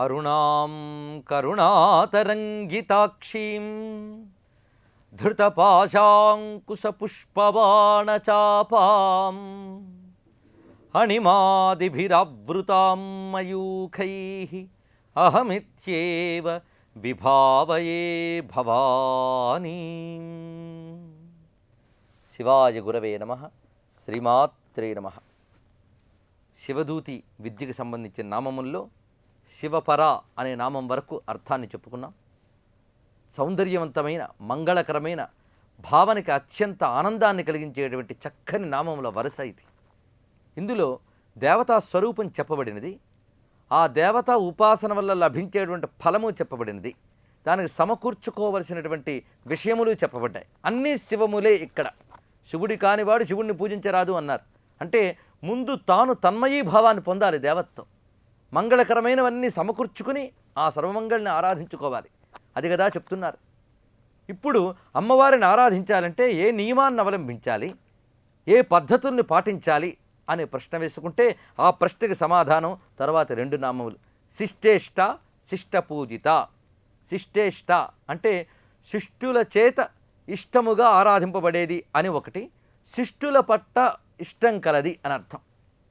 అరుణాం కరుణాతరంగితాక్షీం ధృతపాశాంకుశపుష్పబాణచాపాం అణిమాదిభిరావృతాం మయూఖైః అహమిత్యేవ విభావయే భవానీం. శివాయ గురవే నమః. శ్రీమాత్రే నమః. శివదూతి విద్యకు సంబంధించిన నామముల్లో శివపర అనే నామం వరకు అర్థాన్ని చెప్పుకున్నాం. సౌందర్యవంతమైన మంగళకరమైన భావనకి అత్యంత ఆనందాన్ని కలిగించేటువంటి చక్కని నామముల వరుస ఇది. ఇందులో దేవతా స్వరూపం చెప్పబడినది, ఆ దేవతా ఉపాసన వల్ల లభించేటువంటి ఫలము చెప్పబడినది, దానికి సమకూర్చుకోవలసినటువంటి విషయములు చెప్పబడ్డాయి. అన్నీ శివములే. ఇక్కడ శివుడి కానివాడు శివుడిని పూజించరాదు అన్నారు. అంటే ముందు తాను తన్మయీభావాన్ని పొందాలి. దేవత్వం మంగళకరమైనవన్నీ సమకూర్చుకుని ఆ సర్వమంగళని ఆరాధించుకోవాలి. అది కదా చెప్తున్నారు. ఇప్పుడు అమ్మవారిని ఆరాధించాలంటే ఏ నియమాన్ని అవలంబించాలి, ఏ పద్ధతుల్ని పాటించాలి అనే ప్రశ్న వేసుకుంటే ఆ ప్రశ్నకి సమాధానం తర్వాత రెండు నామములు. శిష్టేష్ట, శిష్టపూజిత. శిష్టేష్ట అంటే శిష్టుల చేత ఇష్టముగా ఆరాధింపబడేది అని ఒకటి, శిష్టుల పట్ల ఇష్టం కలది అని అర్థం.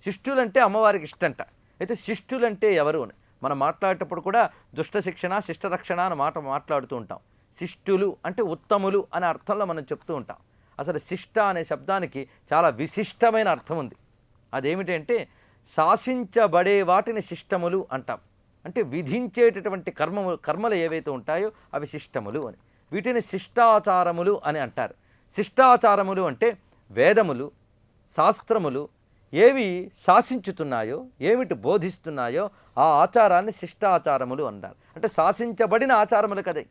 శిష్టులంటే అమ్మవారికి ఇష్టంట. అయితే శిష్టులంటే ఎవరు అని మనం మాట్లాడేటప్పుడు కూడా దుష్ట శిక్షణ, శిష్టరక్షణ అని మాట్లాడుతూ ఉంటాం. శిష్టులు అంటే ఉత్తములు అనే అర్థంలో మనం చెప్తూ ఉంటాం. అసలు శిష్ట అనే శబ్దానికి చాలా విశిష్టమైన అర్థం ఉంది. అదేమిటంటే శాసించబడే వాటిని శిష్టములు అంటాం. అంటే విధించేటటువంటి కర్మలు ఏవైతే ఉంటాయో అవి శిష్టములు అని. వీటిని శిష్టాచారములు అని అంటారు. శిష్టాచారములు అంటే వేదములు, శాస్త్రములు ఏవి శాసించుతున్నాయో, ఏమిటి బోధిస్తున్నాయో ఆ ఆచారాన్ని శిష్టాచారములు అన్నారు. అంటే శాసించబడిన ఆచారములు కదే,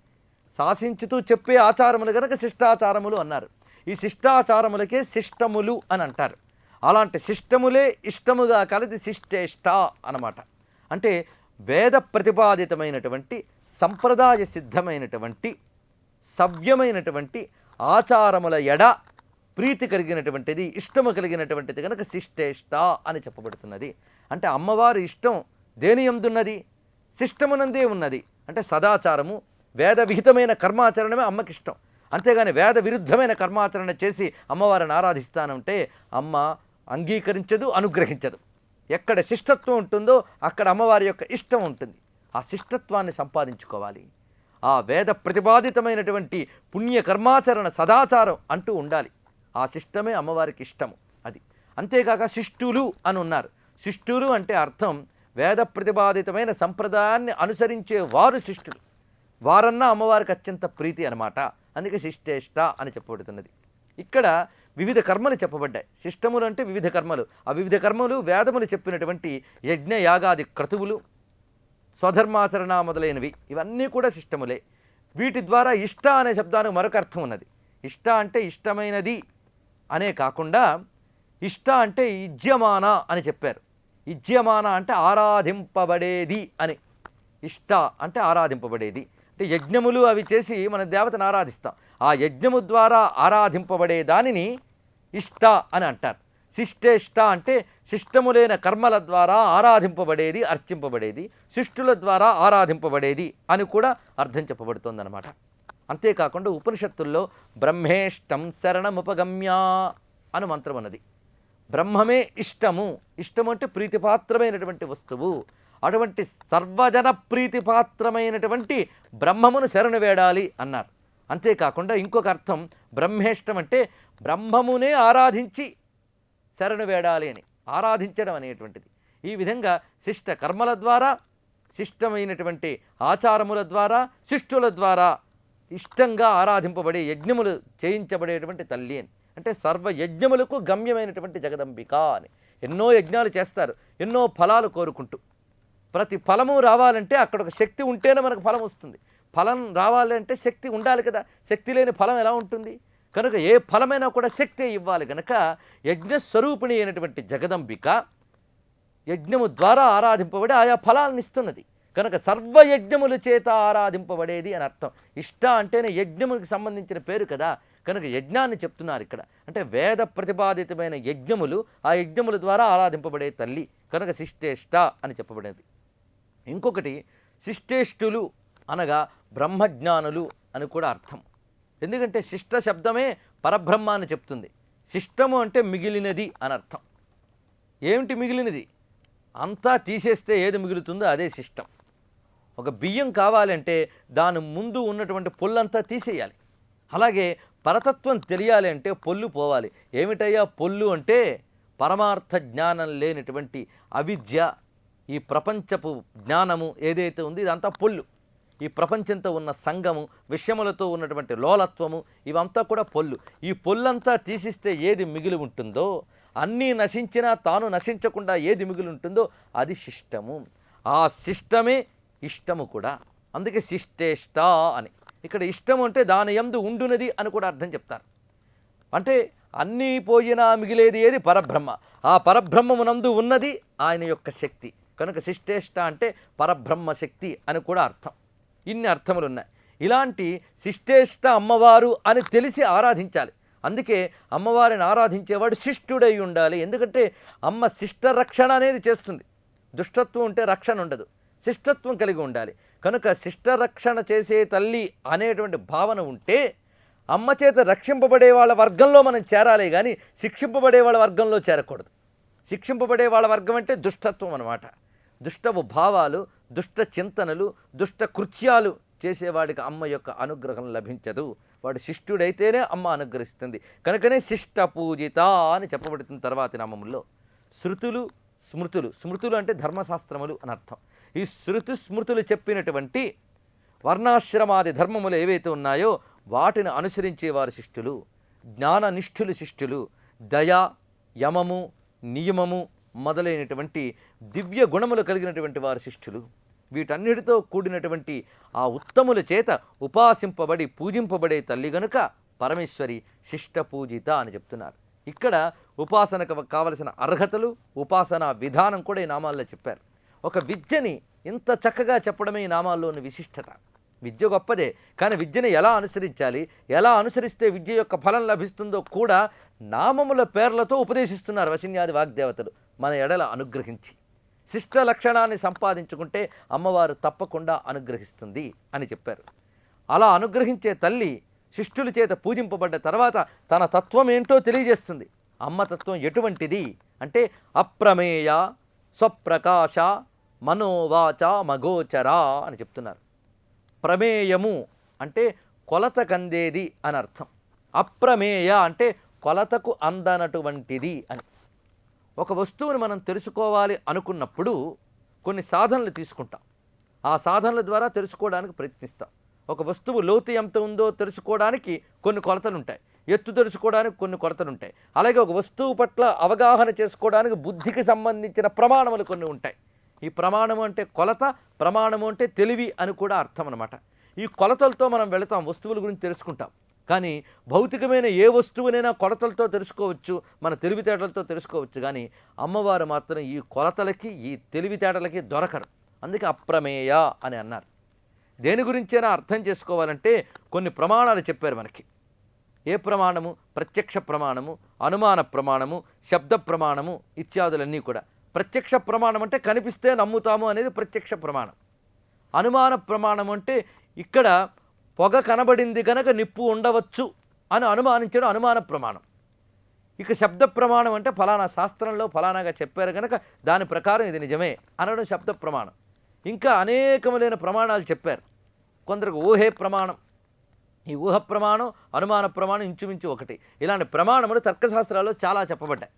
శాసించుతూ చెప్పే ఆచారములు కనుక శిష్టాచారములు అన్నారు. ఈ శిష్టాచారములకే శిష్టములు అని అంటారు. అలాంటి శిష్టములే ఇష్టముగా కలిసి శిష్టేష్ట అన్నమాట. అంటే వేద ప్రతిపాదితమైనటువంటి సంప్రదాయ సిద్ధమైనటువంటి సవ్యమైనటువంటి ఆచారముల ఎడ ప్రీతి కలిగినటువంటిది, ఇష్టము కలిగినటువంటిది కనుక శిష్టేష్ట అని చెప్పబడుతున్నది. అంటే అమ్మవారి ఇష్టం దేని యందున్నది? శిష్టమునందే ఉన్నది. అంటే సదాచారము, వేద విహితమైన కర్మాచరణమే అమ్మకి ఇష్టం. అంతేగాని వేద విరుద్ధమైన కర్మాచరణ చేసి అమ్మవారిని ఆరాధిస్తానంటే అమ్మ అంగీకరించదు, అనుగ్రహించదు. ఎక్కడ శిష్టత్వం ఉంటుందో అక్కడ అమ్మవారి యొక్క ఇష్టం ఉంటుంది. ఆ శిష్టత్వాన్ని సంపాదించుకోవాలి. ఆ వేద ప్రతిపాదితమైనటువంటి పుణ్య కర్మాచరణ సదాచారం అంటూ ఉండాలి. ఆ శిష్టమే అమ్మవారికి ఇష్టము. అది అంతేకాక శిష్టులు అని ఉన్నారు. శిష్టులు అంటే అర్థం వేద ప్రతిపాదితమైన సంప్రదాయాన్ని అనుసరించే వారు శిష్టులు. వారన్నా అమ్మవారికి అత్యంత ప్రీతి అనమాట. అందుకే శిష్టేష్ట అని చెప్పబడుతున్నది. ఇక్కడ వివిధ కర్మలు చెప్పబడ్డాయి. శిష్టములు అంటే వివిధ కర్మలు. ఆ వివిధ కర్మలు వేదములు చెప్పినటువంటి యజ్ఞ యాగాది క్రతువులు, స్వధర్మాచరణ మొదలైనవి ఇవన్నీ కూడా శిష్టములే. వీటి ద్వారా ఇష్ట అనే శబ్దానికి మరొక అర్థం ఉన్నది. ఇష్ట అంటే ఇష్టమైనది అనే కాకుండా ఇష్ట అంటే ఇజ్యమాన అని చెప్పారు. ఇజ్యమాన అంటే ఆరాధింపబడేది అని. ఇష్ట అంటే ఆరాధింపబడేది. అంటే యజ్ఞములు అవి చేసి మన దేవతను ఆరాధిస్తాం. ఆ యజ్ఞము ద్వారా ఆరాధింపబడే దానిని ఇష్ట అని అంటారు. శిష్టేష్ట అంటే శిష్టములైన కర్మల ద్వారా ఆరాధింపబడేది, అర్చింపబడేది, శిష్టుల ద్వారా ఆరాధింపబడేది అని కూడా అర్థం చెప్పబడుతోందన్నమాట. అంతేకాకుండా ఉపనిషత్తుల్లో బ్రహ్మేష్టం శరణముపగమ్య అని మంత్రం ఉన్నది. బ్రహ్మమే ఇష్టము. ఇష్టము అంటే ప్రీతిపాత్రమైనటువంటి వస్తువు. అటువంటి సర్వజన ప్రీతిపాత్రమైనటువంటి బ్రహ్మమును శరణు వేడాలి అన్నారు. అంతేకాకుండా ఇంకొక అర్థం బ్రహ్మేష్టం అంటే బ్రహ్మమునే ఆరాధించి శరణు వేడాలి అని, ఆరాధించడం అనేటువంటిది. ఈ విధంగా శిష్ట కర్మల ద్వారా, శిష్టమైనటువంటి ఆచారముల ద్వారా, శిష్టుల ద్వారా ఇష్టంగా ఆరాధింపబడే యజ్ఞములు చేయించబడేటువంటి తల్లి అని. అంటే సర్వ యజ్ఞములకు గమ్యమైనటువంటి జగదంబిక అని. ఎన్నో యజ్ఞాలు చేస్తారు, ఎన్నో ఫలాలు కోరుకుంటూ. ప్రతి ఫలము రావాలంటే అక్కడ ఒక శక్తి ఉంటేనే మనకు ఫలం వస్తుంది. ఫలం రావాలంటే శక్తి ఉండాలి కదా. శక్తి లేని ఫలం ఎలా ఉంటుంది? కనుక ఏ ఫలమైనా కూడా శక్తి ఇవ్వాలి. కనుక యజ్ఞస్వరూపిణి అయినటువంటి జగదంబిక యజ్ఞము ద్వారా ఆరాధింపబడి ఆయా ఫలాలను ఇస్తున్నది. కనుక సర్వయజ్ఞముల చేత ఆరాధింపబడేది అని అర్థం. ఇష్ట అంటేనే యజ్ఞములకు సంబంధించిన పేరు కదా. కనుక యజ్ఞాన్ని చెప్తున్నారు ఇక్కడ. అంటే వేద ప్రతిపాదితమైన యజ్ఞములు, ఆ యజ్ఞముల ద్వారా ఆరాధింపబడే తల్లి కనుక శిష్టేష్ట అని చెప్పబడేది. ఇంకొకటి శిష్టేష్టులు అనగా బ్రహ్మజ్ఞానులు అని కూడా అర్థం. ఎందుకంటే శిష్ట శబ్దమే పరబ్రహ్మ అని చెప్తుంది. శిష్టము అంటే మిగిలినది అని అర్థం. ఏమిటి మిగిలినది? అంతా తీసేస్తే ఏది మిగులుతుందో అదే శిష్టం. ఒక బియ్యం కావాలంటే దాని ముందు ఉన్నటువంటి పొల్లంతా తీసేయాలి. అలాగే పరతత్వం తెలియాలి అంటే పొల్లు పోవాలి. ఏమిటయ్యా పొల్లు అంటే పరమార్థ జ్ఞానం లేనటువంటి అవిద్య, ఈ ప్రపంచపు జ్ఞానము ఏదైతే ఉంది ఇదంతా పొల్లు. ఈ ప్రపంచంతో ఉన్న సంగము, విషయములతో ఉన్నటువంటి లోలత్వము ఇవంతా కూడా పొల్లు. ఈ పొల్లంతా తీసిస్తే ఏది మిగిలి ఉంటుందో, అన్నీ నశించినా తాను నశించకుండా ఏది మిగిలి ఉంటుందో అది శిష్టము. ఆ శిష్టమే ఇష్టము కూడా. అందుకే శిష్టేష్ట అని. ఇక్కడ ఇష్టము అంటే దాని యందు ఉండునది అని కూడా అర్థం చెప్తారు. అంటే అన్నీ పోయినా మిగిలేది ఏది? పరబ్రహ్మ. ఆ పరబ్రహ్మమునందు ఉన్నది ఆయన యొక్క శక్తి. కనుక శిష్టేష్ట అంటే పరబ్రహ్మ శక్తి అని కూడా అర్థం. ఇన్ని అర్థములు ఉన్నాయి. ఇలాంటి శిష్టేష్ట అమ్మవారు అని తెలిసి ఆరాధించాలి. అందుకే అమ్మవారిని ఆరాధించేవాడు శిష్టుడై ఉండాలి. ఎందుకంటే అమ్మ శిష్ట రక్షణ అనేది చేస్తుంది. దుష్టత్వం ఉంటే రక్షణ ఉండదు. శిష్టత్వం కలిగి ఉండాలి. కనుక శిష్ట రక్షణ చేసే తల్లి అనేటువంటి భావన ఉంటే అమ్మ చేత రక్షింపబడే వాళ్ళ వర్గంలో మనం చేరాలి, కానీ శిక్షింపబడే వాళ్ళ వర్గంలో చేరకూడదు. శిక్షింపబడే వాళ్ళ వర్గం అంటే దుష్టత్వం అన్నమాట. దుష్టపు భావాలు, దుష్ట చింతనలు, దుష్ట కృత్యాలు చేసేవాడికి అమ్మ యొక్క అనుగ్రహం లభించదు. వాడు శిష్టుడైతేనే అమ్మ అనుగ్రహిస్తుంది. కనుకనే శిష్ట పూజిత అని చెప్పబడుతున్న తర్వాతి నామముల్లో శృతులు, స్మృతులు. స్మృతులు అంటే ధర్మశాస్త్రములు అని అర్థం. ఈ శృతి స్మృతులు చెప్పినటువంటి వర్ణాశ్రమాది ధర్మములు ఏవైతే ఉన్నాయో వాటిని అనుసరించేవారు శిష్టులు. జ్ఞాననిష్ఠులు శిష్టులు. దయ, యమము, నియమము మొదలైనటువంటి దివ్య గుణములు కలిగినటువంటి వారు శిష్టులు. వీటన్నిటితో కూడినటువంటి ఆ ఉత్తముల చేత ఉపాసింపబడి పూజింపబడే తల్లి గనుక పరమేశ్వరి శిష్ట పూజిత అని చెప్తున్నారు. ఇక్కడ ఉపాసనకు కావలసిన అర్హతలు, ఉపాసనా విధానం కూడా ఈ నామాల్లో చెప్పారు. ఒక విద్యని ఇంత చక్కగా చెప్పడమే ఈ నామాల్లోని విశిష్టత. విద్య గొప్పదే, కానీ విద్యని ఎలా అనుసరించాలి, ఎలా అనుసరిస్తే విద్య యొక్క ఫలం లభిస్తుందో కూడా నామముల పేర్లతో ఉపదేశిస్తున్నారు వశిన్యాది వాగ్దేవతలు మన ఎడల అనుగ్రహించి. శిష్ట లక్షణాన్ని సంపాదించుకుంటే అమ్మవారు తప్పకుండా అనుగ్రహిస్తుంది అని చెప్పారు. అలా అనుగ్రహించే తల్లి శిష్టుల చేత పూజింపబడ్డ తర్వాత తన తత్వం ఏంటో తెలియజేస్తుంది. అమ్మ తత్వం ఎటువంటిది అంటే అప్రమేయ, స్వప్రకాశ, మనోవాచ, మగోచరా అని చెప్తున్నారు. ప్రమేయము అంటే కొలత కందేది అని అర్థం. అప్రమేయ అంటే కొలతకు అందనటువంటిది అని. ఒక వస్తువుని మనం తెలుసుకోవాలి అనుకున్నప్పుడు కొన్ని సాధనలు తీసుకుంటాం. ఆ సాధనల ద్వారా తెలుసుకోవడానికి ప్రయత్నిస్తాం. ఒక వస్తువు లోతు ఎంత ఉందో తెలుసుకోవడానికి కొన్ని కొలతలు ఉంటాయి, ఎత్తు తెలుసుకోవడానికి కొన్ని కొలతలు ఉంటాయి. అలాగే ఒక వస్తువు పట్ల అవగాహన చేసుకోవడానికి బుద్ధికి సంబంధించిన ప్రమాణములు కొన్ని ఉంటాయి. ఈ ప్రమాణము అంటే కొలత, ప్రమాణము అంటే తెలివి అని కూడా అర్థం అన్నమాట. ఈ కొలతలతో మనం వెళతాం, వస్తువుల గురించి తెలుసుకుంటాం. కానీ భౌతికమైన ఏ వస్తువునైనా కొలతలతో తెలుసుకోవచ్చు, మన తెలివితేటలతో తెలుసుకోవచ్చు. కానీ అమ్మవారు మాత్రం ఈ కొలతలకి, ఈ తెలివితేటలకి దొరకరు. అందుకే అప్రమేయ అని అన్నారు. దేని గురించైనా అర్థం చేసుకోవాలంటే కొన్ని ప్రమాణాలు చెప్పారు మనకి. ఏ ప్రమాణము? ప్రత్యక్ష ప్రమాణము, అనుమాన ప్రమాణము, శబ్ద ప్రమాణము ఇత్యాదులన్నీ కూడా. ప్రత్యక్ష ప్రమాణం అంటే కనిపిస్తే నమ్ముతాము అనేది ప్రత్యక్ష ప్రమాణం. అనుమాన ప్రమాణం అంటే ఇక్కడ పొగ కనబడింది కనుక నిప్పు ఉండవచ్చు అని అనుమానించడం అనుమాన ప్రమాణం. ఇక శబ్ద ప్రమాణం అంటే ఫలానా శాస్త్రంలో ఫలానాగా చెప్పారు కనుక దాని ప్రకారం ఇది నిజమే అనడం శబ్ద ప్రమాణం. ఇంకా అనేకములైన ప్రమాణాలు చెప్పారు. కొందరికి ఊహే ప్రమాణం, ఈ ఊహ ప్రమాణం, అనుమాన ప్రమాణం ఇంచుమించు ఒకటి. ఇలాంటి ప్రమాణములు తర్కశాస్త్రాల్లో చాలా చెప్పబడ్డాయి.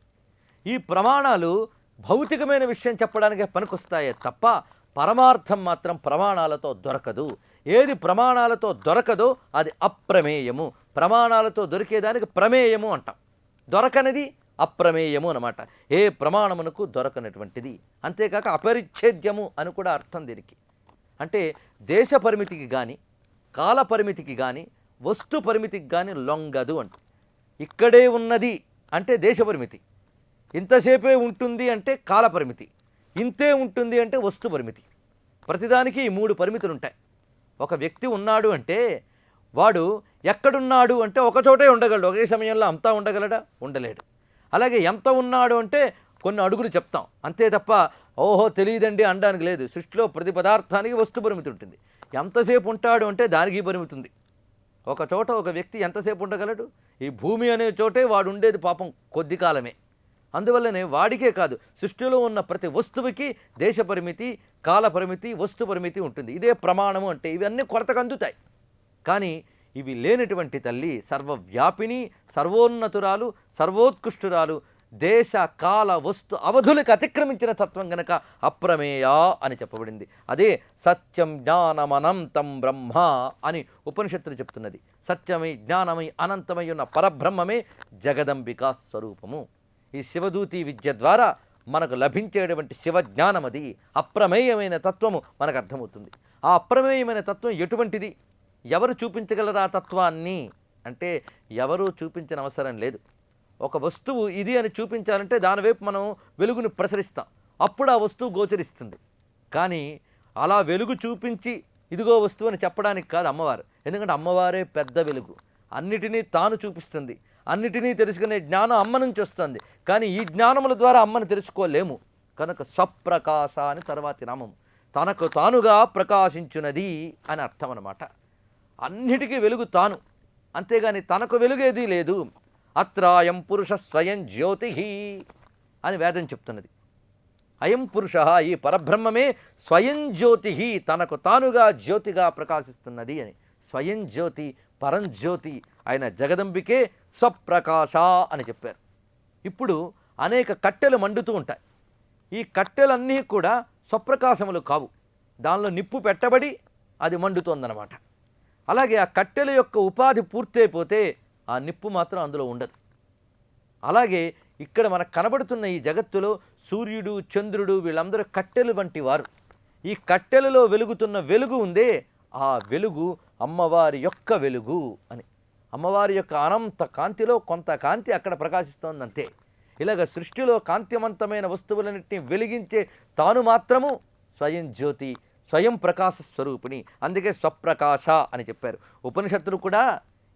ఈ ప్రమాణాలు భౌతికమైన విషయం చెప్పడానికే పనికొస్తాయే తప్ప పరమార్థం మాత్రం ప్రమాణాలతో దొరకదు. ఏది ప్రమాణాలతో దొరకదో అది అప్రమేయము. ప్రమాణాలతో దొరికేదానికి ప్రమేయము అంటాం. దొరకనిది అప్రమేయము అన్నమాట. ఏ ప్రమాణమునకు దొరకనటువంటిది. అంతేకాక అపరిచ్ఛేద్యము అని కూడా అర్థం దీనికి. అంటే దేశ పరిమితికి కానీ, కాల పరిమితికి కానీ, వస్తు పరిమితికి కానీ లొంగదు అంట. ఇక్కడే ఉన్నది అంటే దేశ పరిమితి, ఇంతసేపే ఉంటుంది అంటే కాల పరిమితి, ఇంతే ఉంటుంది అంటే వస్తు పరిమితి. ప్రతిదానికి ఈ 3 పరిమితులు ఉంటాయి. ఒక వ్యక్తి ఉన్నాడు అంటే వాడు ఎక్కడున్నాడు అంటే ఒకచోటే ఉండగలడు. ఒకే సమయంలో అంతా ఉండగలడా? ఉండలేడు. అలాగే ఎంత ఉన్నాడు అంటే కొన్ని అడుగులు చెప్తాం అంతే తప్ప ఓహో తెలియదండి అనడానికి లేదు. సృష్టిలో ప్రతి పదార్థానికి వస్తు పరిమితి ఉంటుంది. ఎంతసేపు ఉంటాడు అంటే దానికి పరిమితి ఉంది. ఒక చోట ఒక వ్యక్తి ఎంతసేపు ఉండగలడు? ఈ భూమి అనే చోటే వాడు ఉండేది పాపం కొద్ది కాలమే. అందువల్లనే వాడికే కాదు, సృష్టిలో ఉన్న ప్రతి వస్తువుకి దేశ పరిమితి, కాల పరిమితి, వస్తు పరిమితి ఉంటుంది. ఇదే ప్రమాణము అంటే. ఇవన్నీ కొరతకు అందుతాయి. కానీ ఇవి లేనటువంటి తల్లి సర్వవ్యాపిని, సర్వోన్నతురాలు, సర్వోత్కృష్టురాలు, దేశ కాల వస్తు అవధులకు అతిక్రమించిన తత్వం గనక అప్రమేయ అని చెప్పబడింది. అదే సత్యం జ్ఞానమనంతం బ్రహ్మ అని ఉపనిషత్తులు చెప్తున్నది. సత్యమై జ్ఞానమై అనంతమై ఉన్న పరబ్రహ్మమే జగదంబికా స్వరూపము. ఈ శివదూతి విద్య ద్వారా మనకు లభించేటువంటి శివజ్ఞానం అది అప్రమేయమైన తత్వము మనకు అర్థమవుతుంది. ఆ అప్రమేయమైన తత్వం ఎటువంటిది? ఎవరు చూపించగలరు ఆ తత్వాన్ని అంటే ఎవరూ చూపించిన అవసరం లేదు. ఒక వస్తువు ఇది అని చూపించాలంటే దానివైపు మనం వెలుగును ప్రసరిస్తాం, అప్పుడు ఆ వస్తువు గోచరిస్తుంది. కానీ అలా వెలుగు చూపించి ఇదిగో వస్తువు అని చెప్పడానికి కాదు అమ్మవారు. ఎందుకంటే అమ్మవారే పెద్ద వెలుగు, అన్నిటినీ తాను చూపిస్తుంది. అన్నిటినీ తెలుసుకునే జ్ఞానం అమ్మ నుంచి వస్తుంది. కానీ ఈ జ్ఞానముల ద్వారా అమ్మను తెలుసుకోలేము కనుక స్వప్రకాశ అని తర్వాతి నామం. తనకు తానుగా ప్రకాశించున్నది అని అర్థం అన్నమాట. అన్నిటికీ వెలుగు తాను, అంతేగాని తనకు వెలుగేది లేదు. అత్ర అయం పురుష స్వయం జ్యోతి అని వేదం చెప్తున్నది. అయం పురుష, ఈ పరబ్రహ్మమే స్వయం జ్యోతి, తనకు తానుగా జ్యోతిగా ప్రకాశిస్తున్నది అని. స్వయం జ్యోతి, పరంజ్యోతి అయిన జగదంబికే స్వప్రకాశ అని చెప్పారు. ఇప్పుడు అనేక కట్టెలు మండుతూ ఉంటాయి. ఈ కట్టెలన్నీ కూడా స్వప్రకాశములు కావు, దానిలో నిప్పు పెట్టబడి అది మండుతోందన్నమాట. అలాగే ఆ కట్టెల యొక్క ఉపాధి పూర్తయిపోతే ఆ నిప్పు మాత్రం అందులో ఉండదు. అలాగే ఇక్కడ మనకు కనబడుతున్న ఈ జగత్తులో సూర్యుడు, చంద్రుడు వీళ్ళందరూ కట్టెలు వంటి వారు. ఈ కట్టెలలో వెలుగుతున్న వెలుగు ఉందే, ఆ వెలుగు అమ్మవారి యొక్క వెలుగు అని. అమ్మవారి యొక్క అనంత కాంతిలో కొంత కాంతి అక్కడ ప్రకాశిస్తోందంతే. ఇలాగ సృష్టిలో కాంతివంతమైన వస్తువులన్నింటినీ వెలిగించే తాను మాత్రము స్వయం జ్యోతి, స్వయం ప్రకాశ స్వరూపిణి. అందుకే స్వప్రకాశ అని చెప్పారు. ఉపనిషత్తులు కూడా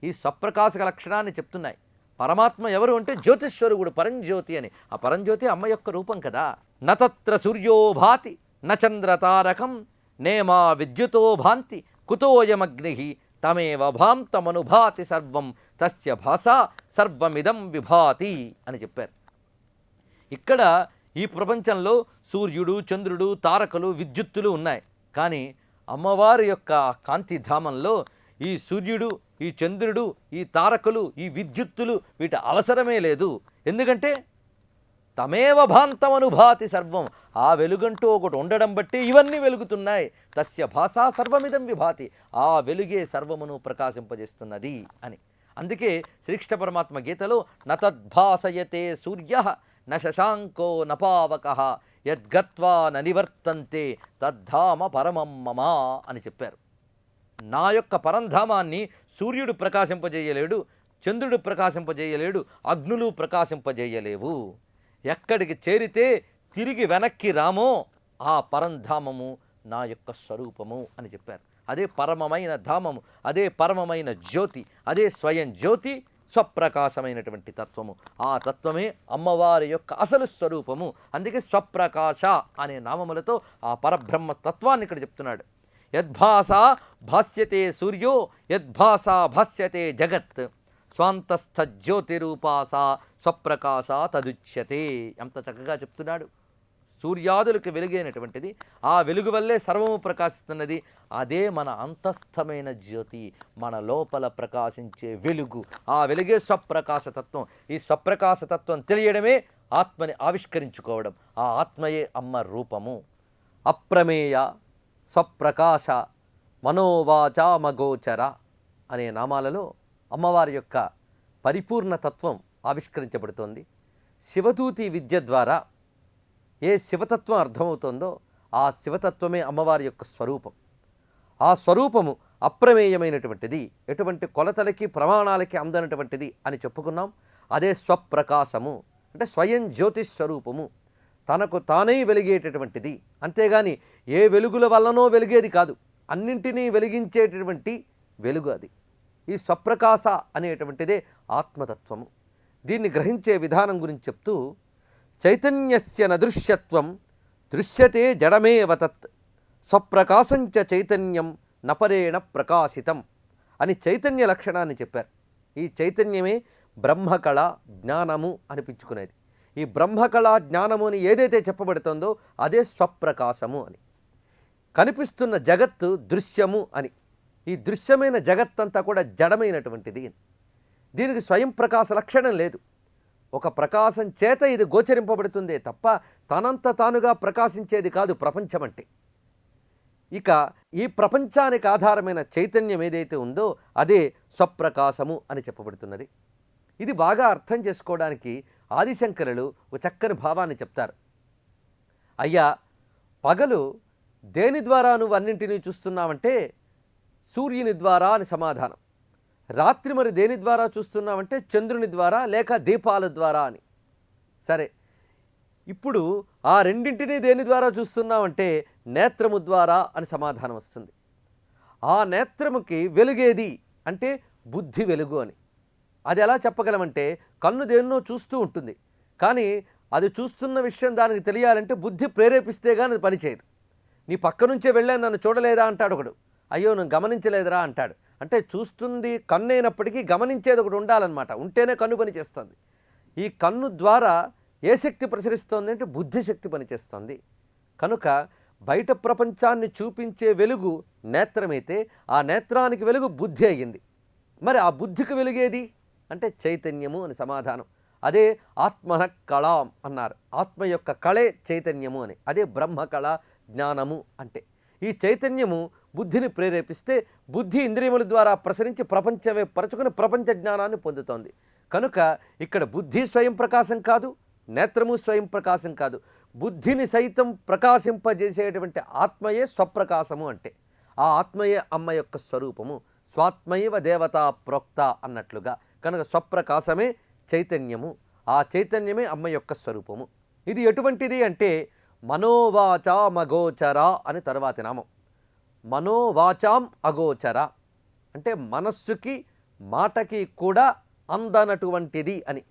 ఈ స్వప్రకాశక లక్షణాన్ని చెప్తున్నాయి. పరమాత్మ ఎవరు అంటే జ్యోతిస్వరూపుడు, పరంజ్యోతి అని. ఆ పరంజ్యోతి అమ్మ యొక్క రూపం కదా. నతత్ర సూర్యో భాతి నచంద్రతారకం నేమా విద్యుతో భాంతి కుతోయమగ్ని తమేవ భాంతమనుభాతి సర్వం తస్య భాసా సర్వమిదం విభాతి అని చెప్పారు. ఇక్కడ ఈ ప్రపంచంలో సూర్యుడు, చంద్రుడు, తారకలు, విద్యుత్తులు ఉన్నాయి. కానీ అమ్మవారి యొక్క కాంతిధామంలో ఈ సూర్యుడు, ఈ చంద్రుడు, ఈ తారకులు, ఈ విద్యుత్తులు వీటి అవసరమే లేదు. ఎందుకంటే తమేవ భాంతమనుభాతి సర్వం, ఆ వెలుగంటూ ఒకటి ఉండడం బట్టి ఇవన్నీ వెలుగుతున్నాయి. తస్య భాషా సర్వమిదం విభాతి, ఆ వెలుగే సర్వమును ప్రకాశింపజేస్తున్నది అని. అందుకే శ్రీకృష్ణ పరమాత్మ గీతలో నతద్భాసయతే సూర్య న శశాంకో నపావకః యద్గత్వా ననివర్తంతే తద్ధామ పరమం మమ అని చెప్పారు. నా యొక్క పరంధామాన్ని సూర్యుడు ప్రకాశింపజేయలేడు, చంద్రుడు ప్రకాశింపజేయలేడు, అగ్నులు ప్రకాశింపజేయలేవు. ఎక్కడికి చేరితే తిరిగి వెనక్కి రామో ఆ పరంధామము నా యొక్క స్వరూపము అని చెప్పారు. అదే పరమమైన ధామము, అదే పరమమైన జ్యోతి, అదే స్వయం జ్యోతి, స్వప్రకాశమైనటువంటి తత్వము. ఆ తత్వమే అమ్మవారి యొక్క అసలు స్వరూపము. అందుకే స్వప్రకాశ అనే నామములతో ఆ పరబ్రహ్మ తత్వాన్ని ఇక్కడ చెప్తున్నాడు. యద్భాసా భాస్యతే సూర్యో యద్భాసా భాస్యతే జగత్ స్వాంతస్థ జ్యోతిరూపాసా స్వప్రకాశ తదుచ్యతే. ఎంత చక్కగా చెప్తున్నాడు. సూర్యాదులకు వెలుగైనటువంటిది, ఆ వెలుగు వల్లే సర్వము ప్రకాశిస్తున్నది. అదే మన అంతస్థమైన జ్యోతి, మన లోపల ప్రకాశించే వెలుగు. ఆ వెలుగే స్వప్రకాశతత్వం. ఈ స్వప్రకాశతత్వం తెలియడమే ఆత్మని ఆవిష్కరించుకోవడం. ఆ ఆత్మయే అమ్మ రూపము. అప్రమేయ, స్వప్రకాశ, మనోవాచామగోచర అనే నామాలలో అమ్మవారి యొక్క పరిపూర్ణతత్వం ఆవిష్కరించబడుతోంది. శివదూతి విద్య ద్వారా ఏ శివతత్వం అర్థమవుతుందో ఆ శివతత్వమే అమ్మవారి యొక్క స్వరూపం. ఆ స్వరూపము అప్రమేయమైనటువంటిది, ఎటువంటి కొలతలకి ప్రమాణాలకి అందనటువంటిది అని చెప్పుకున్నాం. అదే స్వప్రకాశము అంటే స్వయం జ్యోతిస్వరూపము, తనకు తానే వెలిగేటటువంటిది. అంతేగాని ఏ వెలుగుల వల్లనో వెలిగేది కాదు, అన్నింటినీ వెలిగించేటటువంటి వెలుగు అది. ఈ స్వప్రకాశ అనేటువంటిదే ఆత్మతత్వము. దీన్ని గ్రహించే విధానం గురించి చెప్తూ చైతన్యస్య నదృశ్యత్వం దృశ్యతే జడమేవ తత్ స్వప్రకాశంచ చైతన్యం నపరేణ ప్రకాశితం అని చైతన్య లక్షణాన్ని చెప్పారు. ఈ చైతన్యమే బ్రహ్మకళ జ్ఞానము అనిపించుకునేది. ఈ బ్రహ్మకళ జ్ఞానము అని ఏదైతే చెప్పబడుతుందో అదే స్వప్రకాశము అని. కనిపిస్తున్న జగత్తు దృశ్యము అని. ఈ దృశ్యమైన జగత్తంతా కూడా జడమైనటువంటిది. దీనికి స్వయం ప్రకాశ లక్షణం లేదు. ఒక ప్రకాశం చేత ఇది గోచరింపబడుతుందే తప్ప తనంత తానుగా ప్రకాశించేది కాదు ప్రపంచం అంటే. ఇక ఈ ప్రపంచానికి ఆధారమైన చైతన్యం ఏదైతే ఉందో అదే స్వప్రకాశము అని చెప్పబడుతున్నది. ఇది బాగా అర్థం చేసుకోవడానికి ఆదిశంకరులు ఒక చక్కని భావాన్ని చెప్తారు. అయ్యా, పగలు దేని ద్వారా నువ్వు అన్నింటినీ చూస్తున్నావంటే సూర్యుని ద్వారా అని సమాధానం. రాత్రి మరి దేని ద్వారా చూస్తున్నావంటే చంద్రుని ద్వారా లేక దీపాల ద్వారా అని. సరే, ఇప్పుడు ఆ రెండింటినీ దేని ద్వారా చూస్తున్నామంటే నేత్రము ద్వారా అని సమాధానం వస్తుంది. ఆ నేత్రముకి వెలుగేది అంటే బుద్ధి వెలుగు అని. అది ఎలా చెప్పగలమంటే కన్ను దేన్నో చూస్తూ ఉంటుంది, కానీ అది చూస్తున్న విషయం దానికి తెలియాలంటే బుద్ధి ప్రేరేపిస్తే కానీ అది పనిచేయదు. నీ పక్క నుంచే వెళ్ళాను నన్ను చూడలేదా అంటాడు ఒకడు. అయ్యో నేను గమనించలేదురా అంటాడు. అంటే చూస్తుంది కన్ను అయినప్పటికీ గమనించేది ఒకటి ఉండాలన్నమాట. ఉంటేనే కన్ను పని చేస్తుంది. ఈ కన్ను ద్వారా ఏ శక్తి ప్రసరిస్తోంది అంటే బుద్ధిశక్తి పనిచేస్తుంది. కనుక బయట ప్రపంచాన్ని చూపించే వెలుగు నేత్రమైతే ఆ నేత్రానికి వెలుగు బుద్ధి అయ్యింది. మరి ఆ బుద్ధికి వెలుగేది అంటే చైతన్యము అని సమాధానం. అదే ఆత్మన కళాం అన్నారు. ఆత్మ యొక్క కళే చైతన్యము అని. అదే బ్రహ్మకళ జ్ఞానము అంటే. ఈ చైతన్యము బుద్ధిని ప్రేరేపిస్తే బుద్ధి ఇంద్రియముల ద్వారా ప్రసరించి ప్రపంచమే పరచుకుని ప్రపంచ జ్ఞానాన్ని పొందుతోంది. కనుక ఇక్కడ బుద్ధి స్వయం ప్రకాశం కాదు, నేత్రము స్వయం ప్రకాశం కాదు. బుద్ధిని సైతం ప్రకాశింపజేసేటువంటి ఆత్మయే స్వప్రకాశము అంటే. ఆ ఆత్మయే అమ్మ యొక్క స్వరూపము. స్వాత్మైవ దేవతా ప్రోక్త అన్నట్లుగా. కనుక స్వప్రకాశమే చైతన్యము. ఆ చైతన్యమే అమ్మ యొక్క స్వరూపము. ఇది ఎటువంటిది అంటే మనోవాచాం అగోచర అని తర్వాతి నామం. మనోవాచాం అగోచర అంటే మనస్సుకి మాటకి కూడా అందనటువంటిది అని.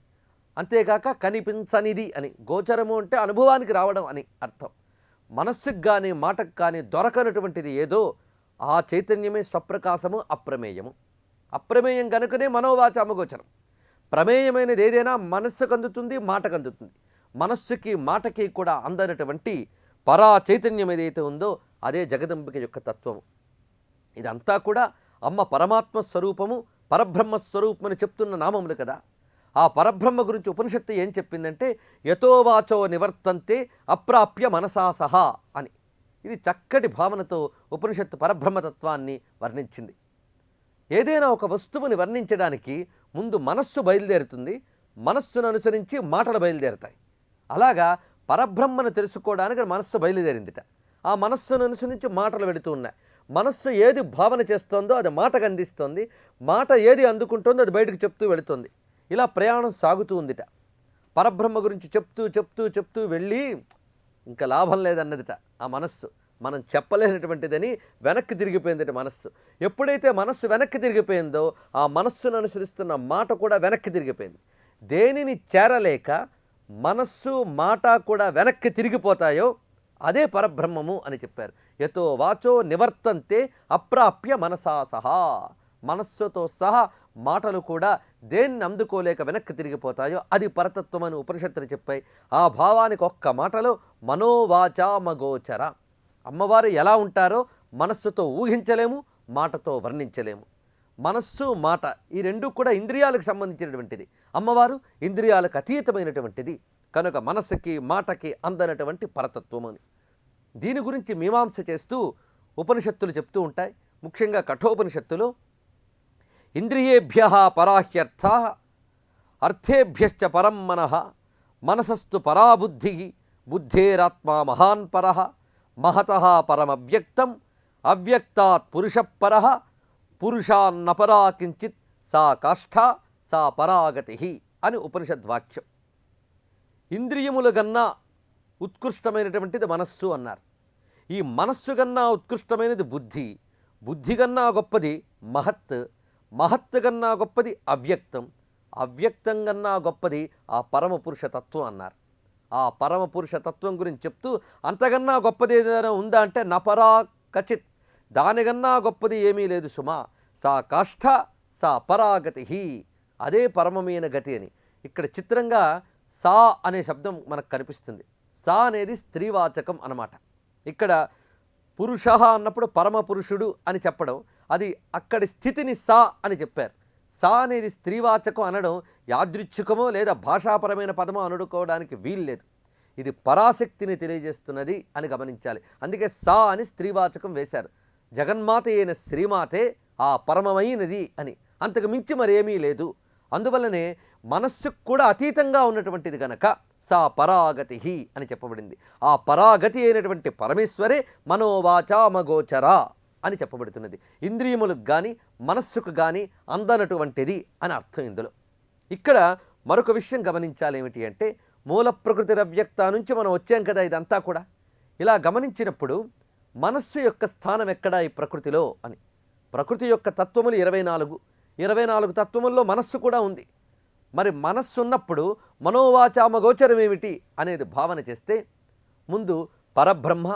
అంతేకాక కనిపించనిది అని. గోచరము అంటే అనుభవానికి రావడం అని అర్థం. మనస్సుకు కానీ మాటకు కానీ దొరకనటువంటిది ఏదో ఆ చైతన్యమే స్వప్రకాశము, అప్రమేయము. అప్రమేయం కనుకనే మనోవాచామగోచరం. ప్రమేయమైనది ఏదైనా మనస్సుకు అందుతుంది, మాటకు అందుతుంది. మనస్సుకి మాటకి కూడా అందనటువంటి పరా చైతన్యం ఏదైతే ఉందో అదే జగదంబిక యొక్క తత్వము. ఇదంతా కూడా అమ్మ పరమాత్మ స్వరూపము, పరబ్రహ్మ స్వరూపమని చెప్తున్న నామములు కదా. ఆ పరబ్రహ్మ గురించి ఉపనిషత్తు ఏం చెప్పిందంటే యతోవాచో నివర్తంతే అప్రాప్య మనసా సహా అని. ఇది చక్కటి భావనతో ఉపనిషత్తు పరబ్రహ్మతత్వాన్ని వర్ణించింది. ఏదైనా ఒక వస్తువుని వర్ణించడానికి ముందు మనస్సు బయలుదేరుతుంది, మనస్సును అనుసరించి మాటలు బయలుదేరుతాయి. అలాగా పరబ్రహ్మను తెలుసుకోవడానికి మనస్సు బయలుదేరిందిట. ఆ మనస్సును అనుసరించి మాటలు వెళుతూ ఉన్నాయి. మనస్సు ఏది భావన చేస్తోందో అది మాటకు అందిస్తోంది, మాట ఏది అందుకుంటుందో అది బయటకు చెప్తూ వెళుతుంది. ఇలా ప్రయాణం సాగుతూ ఉందిట. పరబ్రహ్మ గురించి చెప్తూ చెప్తూ చెప్తూ వెళ్ళి ఇంకా లాభం లేదన్నదిట ఆ మనస్సు. మనం చెప్పలేనటువంటిదని వెనక్కి తిరిగిపోయిందిట మనస్సు. ఎప్పుడైతే మనస్సు వెనక్కి తిరిగిపోయిందో ఆ మనస్సును అనుసరిస్తున్న మాట కూడా వెనక్కి తిరిగిపోయింది. దేనిని చేరలేక మనస్సు మాట కూడా వెనక్కి తిరిగిపోతాయో అదే పరబ్రహ్మము అని చెప్పారు. యతో వాచో నివర్తంతే అప్రాప్య మనసా సహా. మనస్సుతో సహా మాటలు కూడా దేన్ని అందుకోలేక వెనక్కి తిరిగిపోతాయో అది పరతత్వం అని ఉపనిషత్తులు చెప్పాయి. ఆ భావానికి ఒక్క మాటలో మనోవాచామగోచర. అమ్మవారు ఎలా ఉంటారో మనస్సుతో ఊహించలేము, మాటతో వర్ణించలేము. మనస్సు మాట ఈ రెండు కూడా ఇంద్రియాలకు సంబంధించినటువంటిది. అమ్మవారు ఇంద్రియాలకు అతీతమైనటువంటిది. కనుక మనస్సుకి మాటకి అందనటువంటి పరతత్వం అని. దీని గురించి మీమాంస చేస్తూ ఉపనిషత్తులు చెప్తూ ఉంటాయి. ముఖ్యంగా కఠోపనిషత్తులో ఇంద్రియేభ్య పరాహ్యర్థ అర్థేభ్యశ్చ పరం మనః మనసస్తు పరాబుద్ధి బుద్ధేరాత్మా మహాన్ పరః మహతః పరమవ్యక్తం అవ్యక్తాత్ పురుషపరః పురుషాన్నపరా కించిత్ సా కాష్ఠా సా పరాగతి అని ఉపనిషద్వాక్యం. ఇంద్రియముల గన్నా ఉత్కృష్టమైనటువంటిది మనస్సు అన్నారు. ఈ మనస్సు కన్నా ఉత్కృష్టమైనది బుద్ధి, బుద్ధి కన్నా గొప్పది మహత్, మహత్ కన్నా గొప్పది అవ్యక్తం, అవ్యక్తం కన్నా గొప్పది ఆ పరమపురుష తత్వం అన్నారు. ఆ పరమ పురుష తత్వం గురించి చెప్తూ అంతకన్నా గొప్పది ఏదైనా ఉందా అంటే నపరా కచిత్, దానికన్నా గొప్పది ఏమీ లేదు సుమా, సా కాష్ఠ సా పరాగతి, అదే పరమమైన గతి అని. ఇక్కడ చిత్రంగా సా అనే శబ్దం మనకు కనిపిస్తుంది. సా అనేది స్త్రీవాచకం అన్నమాట. ఇక్కడ పురుష అన్నప్పుడు పరమ పురుషుడు అని చెప్పడం, అది అక్కడి స్థితిని సా అని చెప్పారు. సా అనేది స్త్రీవాచకం అనడం యాదృచ్ఛికమో లేదా భాషాపరమైన పదమో అనుకోవడానికి వీల్లేదు. ఇది పరాశక్తిని తెలియజేస్తున్నది అని గమనించాలి. అందుకే సా అని స్త్రీవాచకం వేశారు. జగన్మాత అయిన శ్రీమాతే ఆ పరమమైనది అని, అంతకు మించి మరేమీ లేదు. అందువల్లనే మనస్సుకు కూడా అతీతంగా ఉన్నటువంటిది గనక సా పరాగతి అని చెప్పబడింది. ఆ పరాగతి అయినటువంటి పరమేశ్వరే మనోవాచామగోచర అని చెప్పబడుతున్నది. ఇంద్రియములకు కానీ మనస్సుకు కానీ అందనటువంటిది అని అర్థం ఇందులో. ఇక్కడ మరొక విషయం గమనించాలి. ఏమిటి అంటే మూల ప్రకృతి రవ్యక్త నుంచి మనం వచ్చాం కదా, ఇదంతా కూడా ఇలా గమనించినప్పుడు మనస్సు యొక్క స్థానం ఎక్కడా ఈ ప్రకృతిలో అని. ప్రకృతి యొక్క తత్వములు 24 తత్వముల్లో మనస్సు కూడా ఉంది. మరి మనస్సు ఉన్నప్పుడు మనోవాచామగోచరం ఏమిటి అనేది భావన చేస్తే, ముందు పరబ్రహ్మ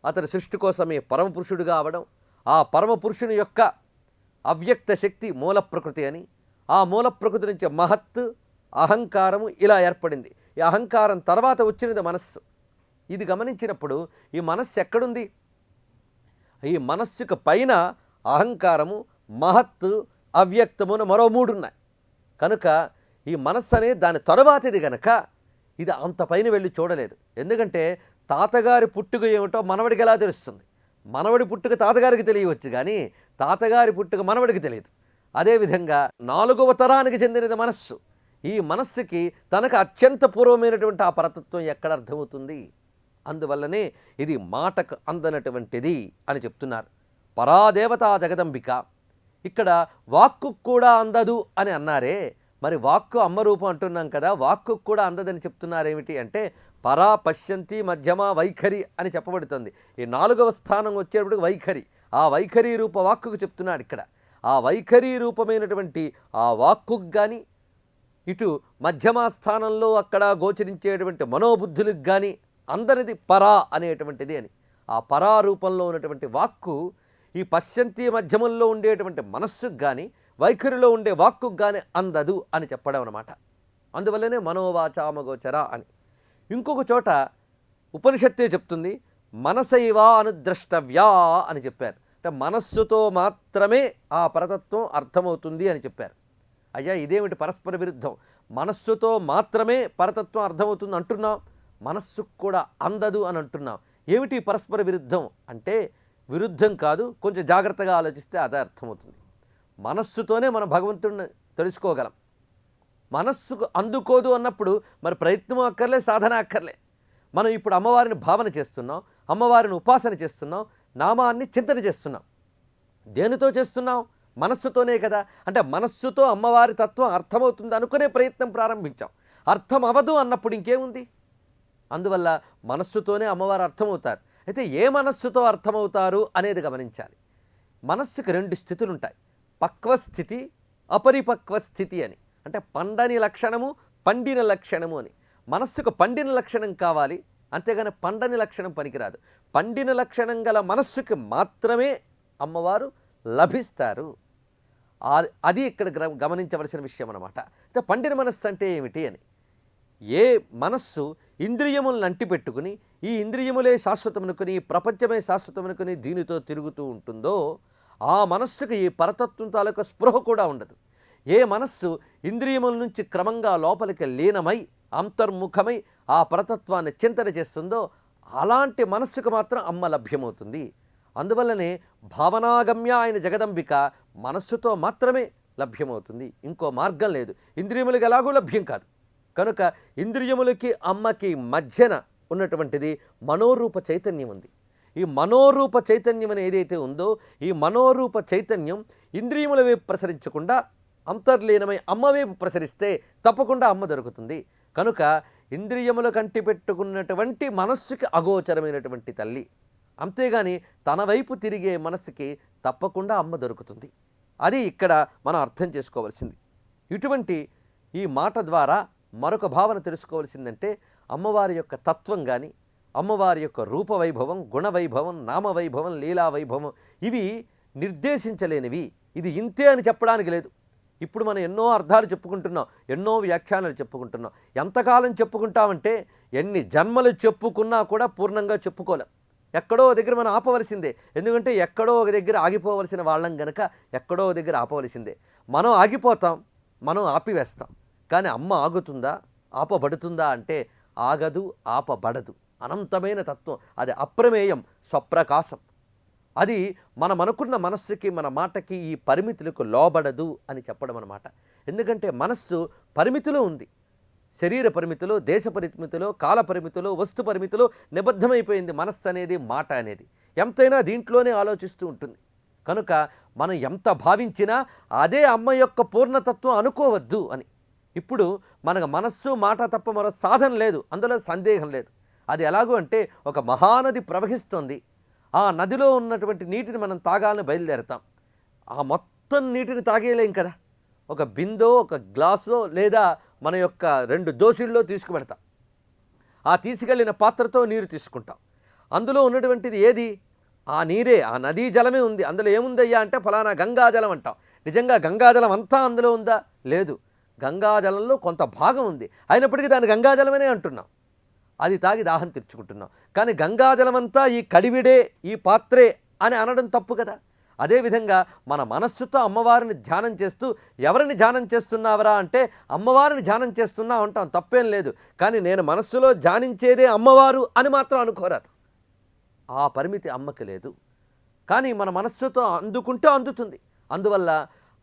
అతని సృష్టి కోసమే పరమపురుషుడిగా అవడం, ఆ పరమపురుషుని యొక్క అవ్యక్త శక్తి మూల ప్రకృతి అని, ఆ మూల ప్రకృతి నుంచి మహత్ అహంకారము ఇలా ఏర్పడింది. ఈ అహంకారం తర్వాత వచ్చినది మనస్సు. ఇది గమనించినప్పుడు ఈ మనస్సు ఎక్కడుంది? ఈ మనస్సుకు పైన అహంకారము, మహత్తు, అవ్యక్తమును మరో 3 ఉన్నాయి. కనుక ఈ మనస్సు అనేది దాని తరువాతిది గనక ఇది అంత పైన వెళ్ళి చూడలేదు. ఎందుకంటే తాతగారి పుట్టుక ఏమిటో మనవడికి ఎలా తెలుస్తుంది? మనవడి పుట్టుక తాతగారికి తెలియవచ్చు, కానీ తాతగారి పుట్టుక మనవడికి తెలియదు. అదేవిధంగా 4వ తరానికి చెందినది మనస్సు. ఈ మనస్సుకి తనకు అత్యంత పూర్వమైనటువంటి ఆ పరతత్వం ఎక్కడ అర్థమవుతుంది? అందువల్లనే ఇది మాటకు అందనటువంటిది అని చెప్తున్నారు. పరాదేవత జగదంబిక. ఇక్కడ వాక్కు కూడా అందదు అని అన్నారే, మరి వాక్కు అమ్మ రూపం అంటున్నాం కదా, వాక్కు కూడా అందదని చెప్తున్నారేమిటి అంటే పరా, పశ్యంతి, మధ్యమ, వైఖరి అని చెప్పబడుతుంది. ఈ 4వ స్థానం వచ్చేటప్పటికి వైఖరి, ఆ వైఖరి రూప వాక్కుకు చెప్తున్నాడు ఇక్కడ. ఆ వైఖరి రూపమైనటువంటి ఆ వాక్కుకు కానీ, ఇటు మధ్యమ స్థానంలో అక్కడ గోచరించేటువంటి మనోబుద్ధులకు కానీ అందరిది పరా అనేటువంటిది అని. ఆ పరా రూపంలో ఉన్నటువంటి వాక్కు ఈ పశ్యంతి మధ్యమంలో ఉండేటువంటి మనస్సుకు కానీ, వైఖరిలో ఉండే వాక్కుకు కానీ అందదు అని చెప్పడం అన్నమాట. అందువల్లనే మనోవాచామగోచర అని. ఇంకొక చోట ఉపనిషత్తే చెప్తుంది మనసైవా అనుద్రష్టవ్యా అని చెప్పారు. అంటే మనస్సుతో మాత్రమే ఆ పరతత్వం అర్థమవుతుంది అని చెప్పారు. అయ్యా, ఇదేమిటి పరస్పర విరుద్ధం? మనస్సుతో మాత్రమే పరతత్వం అర్థమవుతుంది అంటున్నాం, మనస్సుకు కూడా అందదు అని అంటున్నాం. ఏమిటి పరస్పర విరుద్ధం అంటే విరుద్ధం కాదు, కొంచెం జాగ్రత్తగా ఆలోచిస్తే అదే అర్థమవుతుంది. మనస్సుతోనే మనం భగవంతుడిని తెలుసుకోగలం. మనస్సుకు అందుకోదు అన్నప్పుడు మరి ప్రయత్నం అక్కర్లే, సాధన అక్కర్లే. మనం ఇప్పుడు అమ్మవారిని భావన చేస్తున్నాం, అమ్మవారిని ఉపాసన చేస్తున్నాం, నామాన్ని చింతన చేస్తున్నాం. దేనితో చేస్తున్నాం? మనస్సుతోనే కదా. అంటే మనస్సుతో అమ్మవారి తత్వం అర్థమవుతుంది అనుకునే ప్రయత్నం ప్రారంభించాం. అర్థం అవ్వదు అన్నప్పుడు ఇంకేముంది? అందువల్ల మనస్సుతోనే అమ్మవారు అర్థమవుతారు. అయితే ఏ మనస్సుతో అర్థమవుతారు అనేది గమనించాలి. మనస్సుకి 2 స్థితులు ఉంటాయి, పక్వస్థితి, అపరిపక్వ స్థితి అని. అంటే పండని లక్షణము, పండిన లక్షణము అని. మనస్సుకు పండిన లక్షణం కావాలి, అంతేగాని పండని లక్షణం పనికిరాదు. పండిన లక్షణం గల మనస్సుకి మాత్రమే అమ్మవారు లభిస్తారు. అది ఇక్కడ గమనించవలసిన విషయం అన్నమాట. అయితే పండిన మనస్సు అంటే ఏమిటి అని. ఏ మనస్సు ఇంద్రియములను అంటిపెట్టుకుని ఈ ఇంద్రియములే శాశ్వతమనుకుని, ప్రపంచమే శాశ్వతమనుకుని దీనితో తిరుగుతూ ఉంటుందో ఆ మనస్సుకు ఈ పరతత్వం తాలూకా స్పృహ కూడా ఉండదు. ఏ మనస్సు ఇంద్రియముల నుంచి క్రమంగా లోపలికి లీనమై అంతర్ముఖమై ఆ పరతత్వాన్ని చింతన చేస్తుందో అలాంటి మనస్సుకు మాత్రం అమ్మ లభ్యమవుతుంది. అందువల్లనే భావనాగమ్య అయిన జగదంబిక మనస్సుతో మాత్రమే లభ్యమవుతుంది, ఇంకో మార్గం లేదు. ఇంద్రియములకు ఎలాగూ లభ్యం కాదు. కనుక ఇంద్రియములకి అమ్మకి మధ్యన ఉన్నటువంటిది మనోరూప చైతన్యం ఉంది. ఈ మనోరూప చైతన్యం అని ఏదైతే ఉందో ఈ మనోరూప చైతన్యం ఇంద్రియముల వైపు ప్రసరించకుండా అంతర్లీనమై అమ్మ వైపు ప్రసరిస్తే తప్పకుండా అమ్మ దొరుకుతుంది. కనుక ఇంద్రియముల కంటి పెట్టుకున్నటువంటి మనస్సుకి అగోచరమైనటువంటి తల్లి, అంతేగాని తన వైపు తిరిగే మనస్సుకి తప్పకుండా అమ్మ దొరుకుతుంది. అది ఇక్కడ మనం అర్థం చేసుకోవాల్సింది. ఇటువంటి ఈ మాట ద్వారా మరొక భావన తెలుసుకోవాల్సిందంటే అమ్మవారి యొక్క తత్వం కానీ, అమ్మవారి యొక్క రూపవైభవం, గుణవైభవం, నామవైభవం, లీలావైభవం ఇవి నిర్దేశించలేనివి. ఇది ఇంతే అని చెప్పడానికి లేదు. ఇప్పుడు మనం ఎన్నో అర్థాలు చెప్పుకుంటున్నాం, ఎన్నో వ్యాఖ్యానాలు చెప్పుకుంటున్నాం. ఎంతకాలం చెప్పుకుంటామంటే ఎన్ని జన్మలు చెప్పుకున్నా కూడా పూర్ణంగా చెప్పుకోలేం. ఎక్కడో దగ్గర మనం ఆపవలసిందే. ఎందుకంటే ఎక్కడో ఒక దగ్గర ఆగిపోవలసిన వాళ్ళం గనక ఎక్కడో దగ్గర ఆపవలసిందే. మనం ఆగిపోతాం, మనం ఆపివేస్తాం. కానీ అమ్మ ఆగుతుందా, ఆపబడుతుందా అంటే ఆగదు, ఆపబడదు. అనంతమైన తత్వం, అది అప్రమేయం, స్వప్రకాశం. అది మనం అనుకున్న మనస్సుకి, మన మాటకి ఈ పరిమితులకు లోబడదు అని చెప్పడం అన్నమాట. ఎందుకంటే మనస్సు పరిమితిలో ఉంది. శరీర పరిమితిలో, దేశ పరిమితిలో, కాల పరిమితిలో, వస్తు పరిమితిలో నిబద్ధమైపోయింది మనస్సు అనేది, మాట అనేది. ఎంతైనా దీంట్లోనే ఆలోచిస్తూ ఉంటుంది. కనుక మనం ఎంత భావించినా అదే అమ్మ యొక్క పూర్ణతత్వం అనుకోవద్దు అని. ఇప్పుడు మనకు మనస్సు, మాట తప్ప మరో సాధన లేదు, అందులో సందేహం లేదు. అది ఎలాగో అంటే ఒక మహానది ప్రవహిస్తుంది. ఆ నదిలో ఉన్నటువంటి నీటిని మనం తాగాలని బయలుదేరతాం. ఆ మొత్తం నీటిని తాగేయలేం కదా. ఒక బిందో, ఒక గ్లాసో, లేదా మన యొక్క 2 దోసిళ్ళలో తీసుకువెడతాం. ఆ తీసుకెళ్ళిన పాత్రతో నీరు తీసుకుంటాం. అందులో ఉన్నటువంటిది ఏది? ఆ నీరే, ఆ నదీ జలమే ఉంది. అందులో ఏముందయ్యా అంటే ఫలానా గంగాజలం అంటాం. నిజంగా గంగాజలం అంతా అందులో ఉందా? లేదు. గంగాజలంలో కొంత భాగం ఉంది. అయినప్పటికీ దాన్ని గంగాజలమనే అంటున్నాం. అది తాగి దాహం తీర్చుకుంటున్నాం. కానీ గంగాజలమంతా ఈ కడివిడే, ఈ పాత్రే అని అనడం తప్పు కదా. అదేవిధంగా మన మనస్సుతో అమ్మవారిని ధ్యానం చేస్తూ, ఎవరిని ధ్యానం చేస్తున్నావరా అంటే అమ్మవారిని ధ్యానం చేస్తున్నా అంటాం, తప్పేం లేదు. కానీ నేను మనస్సులో ధ్యానించేదే అమ్మవారు అని మాత్రం అనుకోరాదు. ఆ పరిమితి అమ్మకి లేదు. కానీ మన మనస్సుతో అందుకుంటే అందుతుంది. అందువల్ల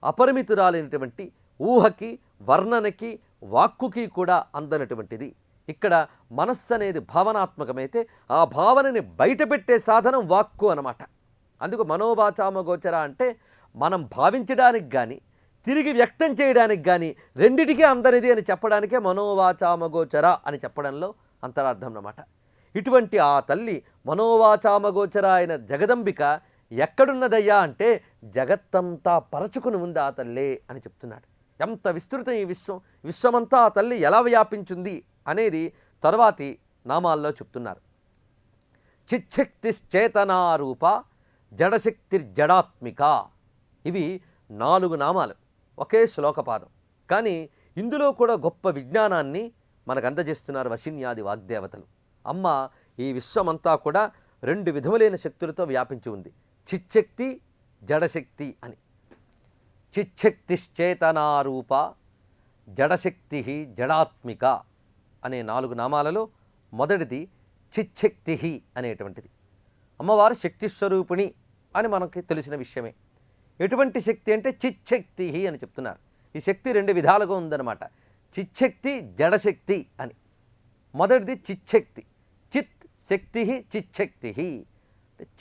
అపరిమితురాలైనటువంటి ఊహకి, వర్ణనకి, వాక్కుకి కూడా అందనటువంటిది. ఇక్కడ మనస్సు అనేది భావనాత్మకమైతే ఆ భావనని బయటపెట్టే సాధనం వాక్కు అన్నమాట. అందుకు మనోవాచామగోచర అంటే మనం భావించడానికి కానీ, తిరిగి వ్యక్తం చేయడానికి కానీ రెండిటికీ అందరిది అని చెప్పడానికే మనోవాచామగోచర అని చెప్పడంలో అంతరార్థం అన్నమాట. ఇటువంటి ఆ తల్లి మనోవాచామగోచర అయిన జగదంబిక ఎక్కడున్నదయ్యా అంటే జగత్తంతా పరచుకుని ఉంది ఆ తల్లే అని చెప్తున్నాడు. ఎంత విస్తృతం ఈ విశ్వం, విశ్వమంతా ఆ తల్లి ఎలా వ్యాపించింది అనేది తరువాతి నామాల్లో చెప్తున్నారు. చిచ్చక్తిశ్చేతనారూప జడశక్తిర్జడాత్మిక. ఇవి 4 నామాలు, ఒకే శ్లోకపాదం. కానీ ఇందులో కూడా గొప్ప విజ్ఞానాన్ని మనకు అందజేస్తున్నారు వశిన్యాది వాగ్దేవతలు. అమ్మ ఈ విశ్వమంతా కూడా 2 విధములైన శక్తులతో వ్యాపించి ఉంది, చిచ్చక్తి, జడశక్తి అని. చిచ్చక్తిశ్చేతనారూప జడశక్తి జడాత్మిక అనే 4 నామాలలో మొదటిది చిచ్చక్తి అనేటువంటిది. అమ్మవారు శక్తి స్వరూపిణి అని మనకి తెలిసిన విషయమే. ఎటువంటి శక్తి అంటే చిచ్చక్తి అని చెప్తున్నారు. ఈ శక్తి 2 విధాలుగా ఉందన్నమాట, చిచ్చక్తి, జడశక్తి అని. మొదటిది చిచ్చక్తి, చిత్ శక్తి, చిచ్చక్తి.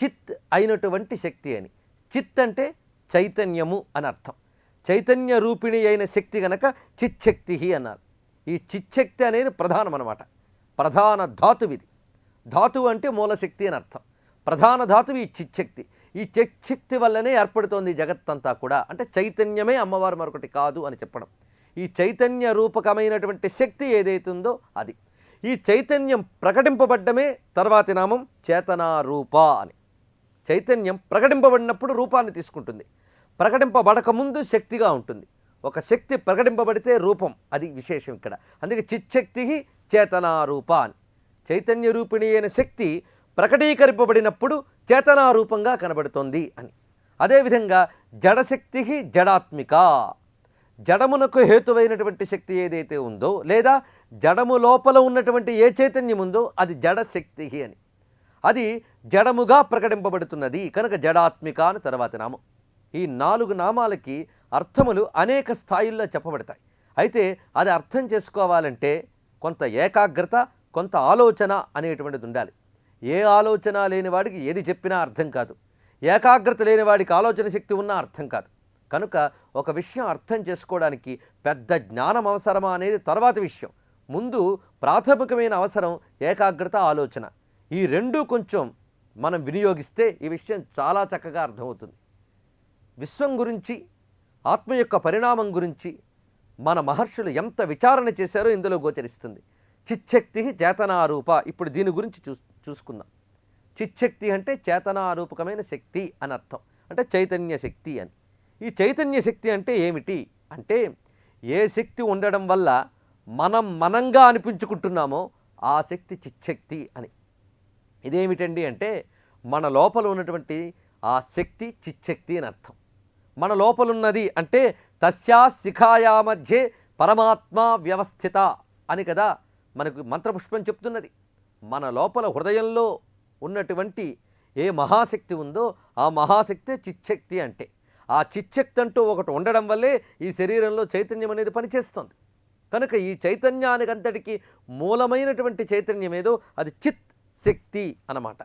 చిత్ అయినటువంటి శక్తి అని. చిత్ అంటే చైతన్యము అని అర్థం. చైతన్య రూపిణి అయిన శక్తి గనక చిచ్చక్తి అన్నారు. ఈ చిచ్చక్తి అనేది ప్రధానం అన్నమాట, ప్రధాన ధాతువిది. ధాతువు అంటే మూలశక్తి అని అర్థం. ప్రధాన ధాతువు ఈ చిచ్చక్తి. ఈ చిచ్చక్తి వల్లనే ఏర్పడుతోంది జగత్తంతా కూడా. అంటే చైతన్యమే అమ్మవారు మరొకటి కాదు అని చెప్పడం. ఈ చైతన్య రూపకమైనటువంటి శక్తి ఏదైతుందో అది. ఈ చైతన్యం ప్రకటింపబడ్డమే తర్వాతి నామం చేతనారూప అని. చైతన్యం ప్రకటింపబడినప్పుడు రూపాన్ని తీసుకుంటుంది, ప్రకటింపబడకముందు శక్తిగా ఉంటుంది. ఒక శక్తి ప్రకటింపబడితే రూపం, అది విశేషం ఇక్కడ. అందుకే చిచ్చక్తి చేతనారూప అని. చైతన్య రూపిణి అయిన శక్తి ప్రకటీకరింపబడినప్పుడు చేతనారూపంగా కనబడుతోంది అని. అదేవిధంగా జడశక్తి జడాత్మిక. జడమునకు హేతువైనటువంటి శక్తి ఏదైతే ఉందో, లేదా జడము లోపల ఉన్నటువంటి ఏ చైతన్యం ఉందో అది జడశక్తి అని. అది జడముగా ప్రకటింపబడుతున్నది కనుక జడాత్మిక అని తర్వాతి నామం. ఈ 4 నామాలకి అర్థములు అనేక స్థాయిల్లో చెప్పబడతాయి. అయితే అది అర్థం చేసుకోవాలంటే కొంత ఏకాగ్రత, కొంత ఆలోచన అనేటువంటిది ఉండాలి. ఏ ఆలోచన లేని వాడికి ఏది చెప్పినా అర్థం కాదు, ఏకాగ్రత లేని వాడికి ఆలోచన శక్తి ఉన్నా అర్థం కాదు. కనుక ఒక విషయం అర్థం చేసుకోవడానికి పెద్ద జ్ఞానం అవసరమా అనేది తర్వాతి విషయం. ముందు ప్రాథమికమైన అవసరం ఏకాగ్రత, ఆలోచన. ఈ 2 కొంచెం మనం వినియోగిస్తే ఈ విషయం చాలా చక్కగా అర్థమవుతుంది. విశ్వం గురించి, ఆత్మ యొక్క పరిణామం గురించి, మన మహర్షులు ఎంత విచారణ చేశారో ఇందులో గోచరిస్తుంది. చిచ్చక్తి చేతనారూప. ఇప్పుడు దీని గురించి చూసుకుందాం. చిచ్చక్తి అంటే చేతనారూపకమైన శక్తి అని అర్థం, అంటే చైతన్య శక్తి అని. ఈ చైతన్య శక్తి అంటే ఏమిటి అంటే, ఏ శక్తి ఉండడం వల్ల మనంగా అనిపించుకుంటున్నామో ఆ శక్తి చిచ్చక్తి అని. ఇదేమిటండి అంటే, మన లోపల ఉన్నటువంటి ఆ శక్తి చిచ్చక్తి అని అర్థం. మన లోపలున్నది అంటే తస్యా శిఖాయా మధ్యే పరమాత్మ వ్యవస్థిత అని కదా మనకు మంత్రపుష్పం చెప్తున్నది. మన లోపల హృదయంలో ఉన్నటువంటి ఏ మహాశక్తి ఉందో ఆ మహాశక్తే చిచ్చక్తి అంటే. ఆ చిచ్చక్తి అంటూ ఒకటి ఉండడం వల్లే ఈ శరీరంలో చైతన్యం అనేది పనిచేస్తుంది. కనుక ఈ చైతన్యానికి అంతటికి మూలమైనటువంటి చైతన్యం ఏదో అది చిత్ శక్తి అన్నమాట.